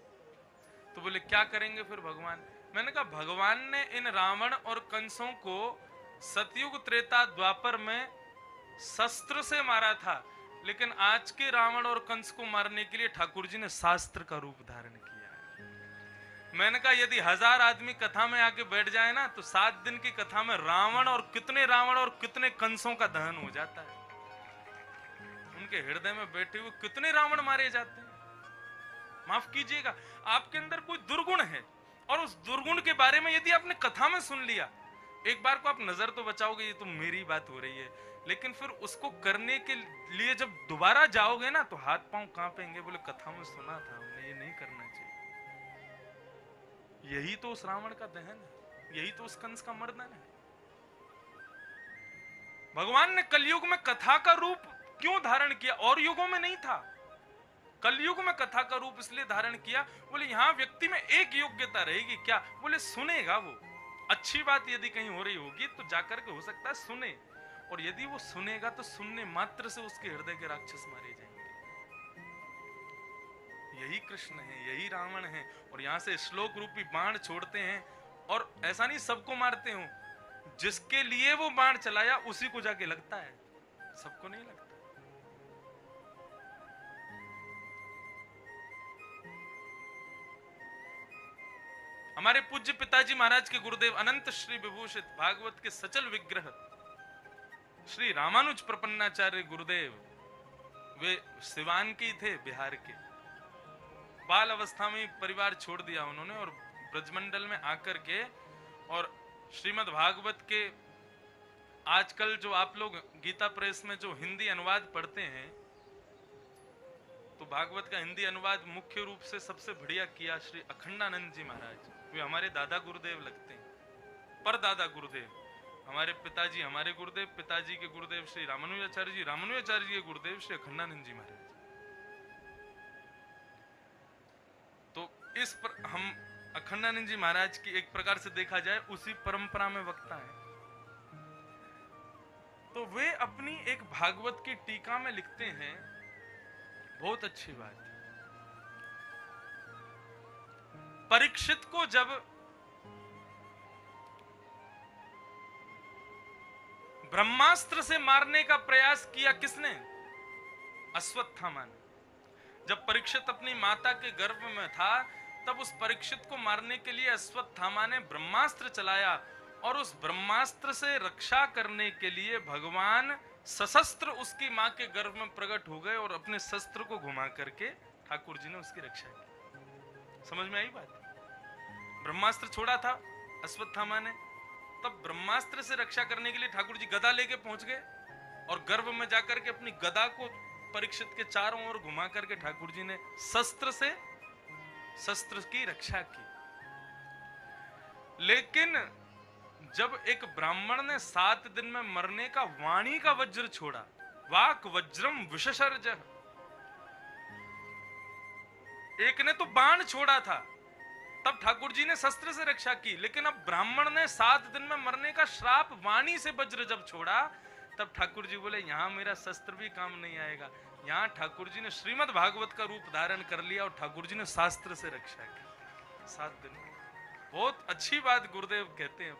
तो बोले क्या करेंगे फिर भगवान? मैंने कहा भगवान ने इन रावण और कंसों को सतयुग, त्रेता, द्वापर में शस्त्र से मारा था, लेकिन आज के रावण और कंस को मारने के लिए ठाकुर जी ने शास्त्र का रूप धारण किया। मैंने कहा यदि 1000 आदमी कथा में आके बैठ जाए ना, तो 7 दिन की कथा में रावण और कितने कंसों का दहन हो जाता है। उनके हृदय में बैठे हुए कितने रावण मारे जाते हैं। माफ कीजिएगा, आपके अंदर कोई दुर्गुण है और उस दुर्गुण के बारे में यदि आपने कथा में सुन लिया, एक बार को आप नजर तो बचाओगे, ये तो मेरी बात हो रही है, लेकिन फिर उसको करने के लिए जब दोबारा जाओगे ना तो हाथ पांव कांपेंगे, बोले कथा में सुना था हमने ये नहीं करना चाहिए। यही तो उस रावण का दहन है, यही तो उस कंस का मर्दन है। भगवान ने कलयुग में कथा का रूप क्यों धारण किया? और युगों में नहीं था, कलयुग में कथा का रूप इसलिए धारण किया, बोले यहां व्यक्ति में एक योग्यता रहेगी, क्या? बोले सुनेगा वो। अच्छी बात यदि कहीं हो रही होगी तो जाकर के हो सकता है सुने, और यदि वो सुनेगा तो सुनने मात्र से उसके हृदय के राक्षस मारे जाएंगे। यही कृष्ण है, यही रावण है। और यहां से श्लोक रूपी बाण छोड़ते हैं, और ऐसा नहीं सबको मारते हो, जिसके लिए वो बाण चलाया उसी को जाके लगता है, सबको नहीं लगता। हमारे पूज्य पिताजी महाराज के गुरुदेव अनंत श्री विभूषित भागवत के सचल विग्रह श्री रामानुज प्रपन्नाचार्य गुरुदेव, वे सिवान के थे, बिहार के। बाल अवस्था में परिवार छोड़ दिया उन्होंने और ब्रजमंडल में आकर के, और श्रीमद् भागवत के आजकल जो आप लोग गीता प्रेस में जो हिंदी अनुवाद पढ़ते हैं, तो भागवत का हिंदी अनुवाद मुख्य रूप से सबसे बढ़िया किया श्री अखंडानंद जी महाराज। वे हमारे दादा गुरुदेव लगते हैं, पर दादा गुरुदेव हमारे पिताजी, हमारे गुरुदेव पिताजी के गुरुदेव श्री रामानुजाचार्य जी, रामानुजाचार्य जी के गुरुदेव श्री अखंडानंद जी महाराज। तो इस पर हम अखंडानंद जी महाराज की एक प्रकार से देखा जाए उसी परंपरा में वक्ता है। तो वे अपनी एक भागवत की टीका में लिखते हैं, बहुत अच्छी बात, परीक्षित को जब ब्रह्मास्त्र से मारने का प्रयास किया, किसने? अश्वत्थामा ने। जब परीक्षित अपनी माता के गर्भ में था, तब उस परीक्षित को मारने के लिए अश्वत्थामा ने ब्रह्मास्त्र चलाया, और उस ब्रह्मास्त्र से रक्षा करने के लिए भगवान सशस्त्र उसकी मां के गर्भ में प्रकट हो गए, और अपने शस्त्र को घुमा करके ठाकुर जी ने उसकी रक्षा की। समझ में आई बात? ब्रह्मास्त्र छोड़ा था अश्वत्थामा ने, तब ब्रह्मास्त्र से रक्षा करने के लिए ठाकुर जी गदा लेके पहुंच गए, और गर्भ में जाकर के अपनी गदा को परीक्षित के चारों ओर घुमा करके ठाकुर जी ने शस्त्र की रक्षा की। लेकिन जब एक ब्राह्मण ने 7 दिन में मरने का वाणी का वज्र छोड़ा, वाक वज्रम विशसर्ज, एक ने तो बाण छोड़ा था, तब ठाकुर जी ने शस्त्र से रक्षा की। लेकिन अब ब्राह्मण ने 7 दिन में मरने का श्राप वाणी से वज्र जब छोड़ा, तब ठाकुर जी बोले यहां मेरा शस्त्र भी काम नहीं आएगा। यहां ठाकुर जी ने श्रीमद् भागवत का रूप धारण कर लिया, और ठाकुर जी ने शास्त्र से रक्षा की 7 दिन में। बहुत अच्छी बात गुरुदेव कहते हैं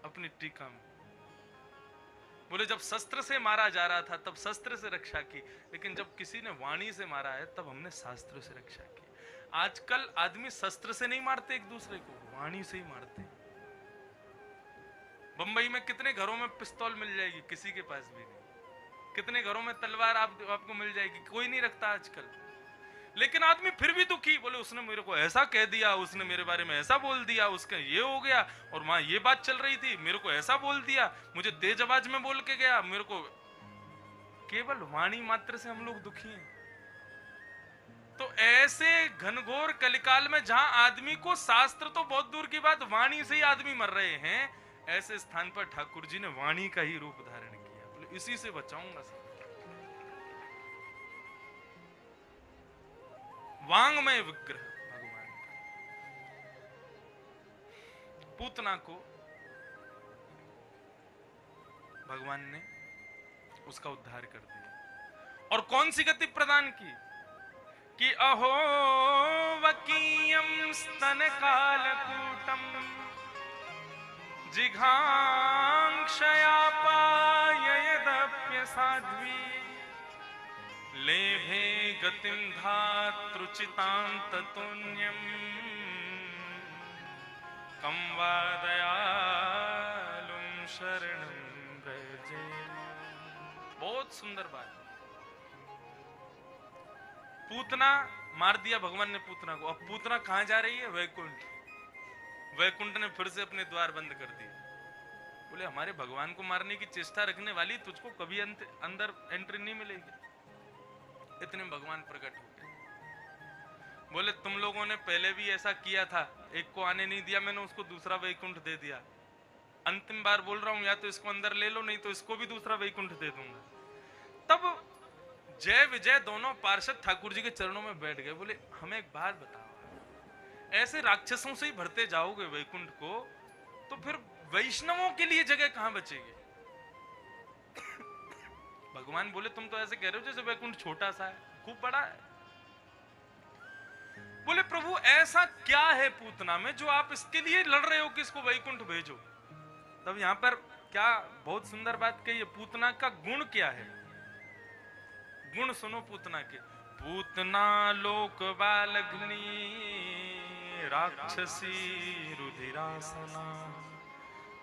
अपनी टीका में, बोले जब शस्त्र से मारा जा रहा था तब शस्त्र से रक्षा की, लेकिन जब किसी ने वाणी से मारा है तब हमने शास्त्र से रक्षा की। आजकल आदमी शस्त्र से नहीं मारते एक दूसरे को, वाणी से ही मारते हैं। बंबई में कितने घरों में पिस्तौल मिल जाएगी, किसी के पास भी नहीं। कितने घरों में तलवार आपको मिल जाएगी, कोई नहीं रखता आजकल। लेकिन आदमी फिर भी दुखी, बोले उसने मेरे को ऐसा कह दिया, उसने मेरे बारे में ऐसा बोल दिया, उसका ये हो गया, और वहां ये बात चल रही थी, मेरे को ऐसा बोल दिया, मुझे तेज आवाज में बोल के गया, मेरे को। केवल वाणी मात्र से हम लोग दुखी हैं। तो ऐसे घनघोर कलिकाल में जहां आदमी को शास्त्र तो बहुत दूर की बात, वाणी से ही आदमी मर रहे हैं, ऐसे स्थान पर ठाकुर जी ने वाणी का ही रूप धारण किया, बोले इसी से बचाऊंगा सब। वांगमय विग्रह भगवान का। पूतना को भगवान ने उसका उद्धार कर दिया, और कौन सी गति प्रदान की कि अहो वकीयम स्तन कालकूटम जिघांक्षया पाययदप्य साध्वी लेभे गतिं धातृचितान्ततुन्यं कं वा दयालुं शरणं व्रजे। बहुत सुंदर बात। पूतना मार दिया भगवान ने पूतना को, अब पूतना कहां जा रही है? वैकुंठ। वैकुंठ ने फिर से अपने द्वार बंद कर दिए, बोले हमारे भगवान को मारने की चेष्टा रखने वाली तुझको कभी अंदर एंट्री नहीं मिलेगी। इतने भगवान प्रकट हो गए। बोले तुम लोगों ने पहले भी ऐसा किया था, एक को आने नहीं दिया मैंने, उसको दूसरा वैकुंठ दे दिया। अंतिम बार बोल रहा हूं, या तो इसको अंदर ले लो, नहीं तो इसको भी दूसरा वैकुंठ दे दूंगा। तब जय विजय दोनों पार्षद ठाकुर जी के चरणों में बैठ गए। बोले हमें एक बात बताओ, ऐसे राक्षसों से ही भरते जाओगे वैकुंठ को, तो फिर वैष्णवों के लिए जगह कहां बचेगी? भगवान बोले तुम तो ऐसे कह रहे हो जैसे वैकुंठ छोटा सा है, खूब बड़ा है। बोले प्रभु ऐसा क्या है पूतना में जो आप इसके लिए लड़ रहे हो कि इसको वैकुंठ भेजो? तब यहां पर क्या बहुत सुंदर बात कही है, पूतना का गुण क्या है? गुण सुनो पूतना के। पूतना लोक बालघ्नी राक्षसी रुधिरासना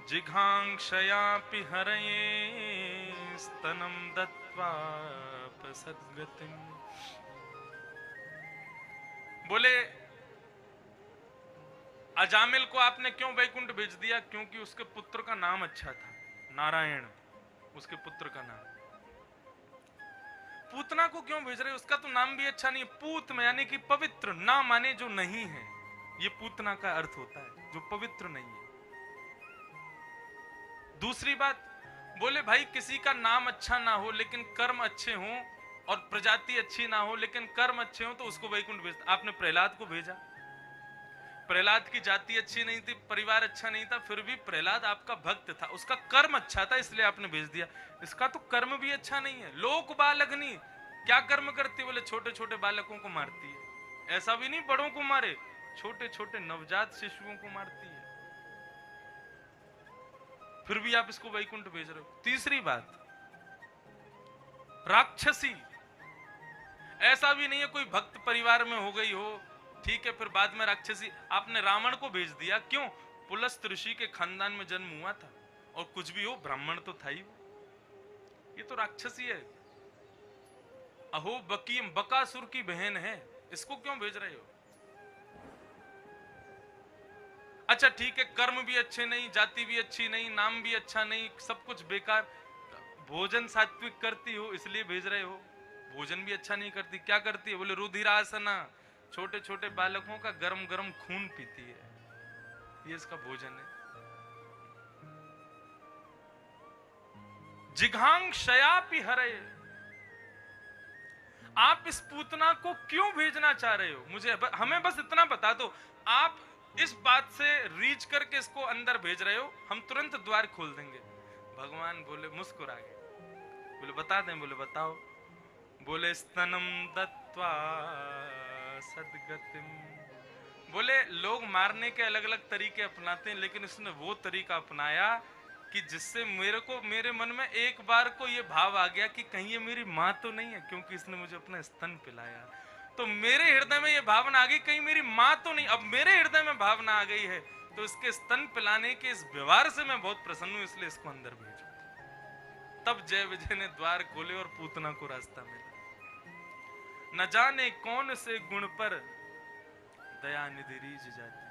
जिघांक्षयापि हरये स्तनम दत्वा सद्गतिम। बोले अजामिल को आपने क्यों वैकुंठ भेज दिया? क्योंकि उसके पुत्र का नाम अच्छा था, नारायण उसके पुत्र का नाम। पूतना को क्यों भेज रहे? उसका तो नाम भी अच्छा नहीं है। पूत में यानी कि पवित्र, ना माने जो नहीं है, ये पूतना का अर्थ होता है, जो पवित्र नहीं है। दूसरी बात, बोले भाई किसी का नाम अच्छा ना हो लेकिन कर्म अच्छे हों, और प्रजाति अच्छी ना हो लेकिन कर्म अच्छे हो, तो उसको वैकुंठ भेजता। आपने प्रहलाद को भेजा, प्रहलाद की जाति अच्छी नहीं थी, परिवार अच्छा नहीं था, फिर भी प्रहलाद आपका भक्त था, उसका कर्म अच्छा था, इसलिए आपने भेज दिया। इसका तो कर्म भी अच्छा नहीं है। लोक बालघ्नी क्या कर्म करती? बोले छोटे छोटे बालकों को मारती है। ऐसा भी नहीं बड़ों को मारे, छोटे छोटे नवजात शिशुओं को मारती है, फिर भी आप इसको वैकुंठ भेज रहे हो। तीसरी बात, राक्षसी, ऐसा भी नहीं है कोई भक्त परिवार में हो गई हो, ठीक है, फिर बाद में राक्षसी। आपने रावण को भेज दिया, क्यों? पुलस्त ऋषि के खानदान में जन्म हुआ था, और कुछ भी हो ब्राह्मण तो था ही वो। ये तो राक्षसी है। अहो बकी बकासुर की बहन है, इसको क्यों भेज रहे हो? अच्छा ठीक है, कर्म भी अच्छे नहीं, जाति भी अच्छी नहीं, नाम भी अच्छा नहीं, सब कुछ बेकार। भोजन सात्विक करती हो इसलिए भेज रहे हो, भोजन भी अच्छा नहीं करती। क्या करती है? बोले रुधिरासना, छोटे छोटे बालकों का गरम गरम खून पीती है, ये इसका भोजन है। जिघांक्षयापि हरये, आप इस पूतना को क्यों भेजना चाह रहे हो? हमें बस इतना बता दो, आप इस बात से रीच करके इसको अंदर भेज रहे हो, हम तुरंत द्वार खोल देंगे। भगवान बोले, मुस्कुरा गए, बोले बता दें? बोले बताओ। बोले स्तनम दत्वा सद्गतिम। बोले लोग मारने के अलग अलग तरीके अपनाते हैं, लेकिन इसने वो तरीका अपनाया कि जिससे मेरे मन में एक बार को ये भाव आ गया कि कहीं ये मेरी माँ तो नहीं है, क्योंकि इसने मुझे अपना स्तन पिलाया। तो मेरे हृदय में ये भावना आ गई कहीं मेरी माँ तो नहीं। अब मेरे हृदय में भावना आ गई है, तो इसके स्तन पिलाने के इस व्यवहार से मैं बहुत प्रसन्न हूं, इसलिए इसको अंदर भेजो। तब जय विजय ने द्वार खोले और पूतना को रास्ता मिला। न जाने कौन से गुण पर दया निधि रीझ जाती।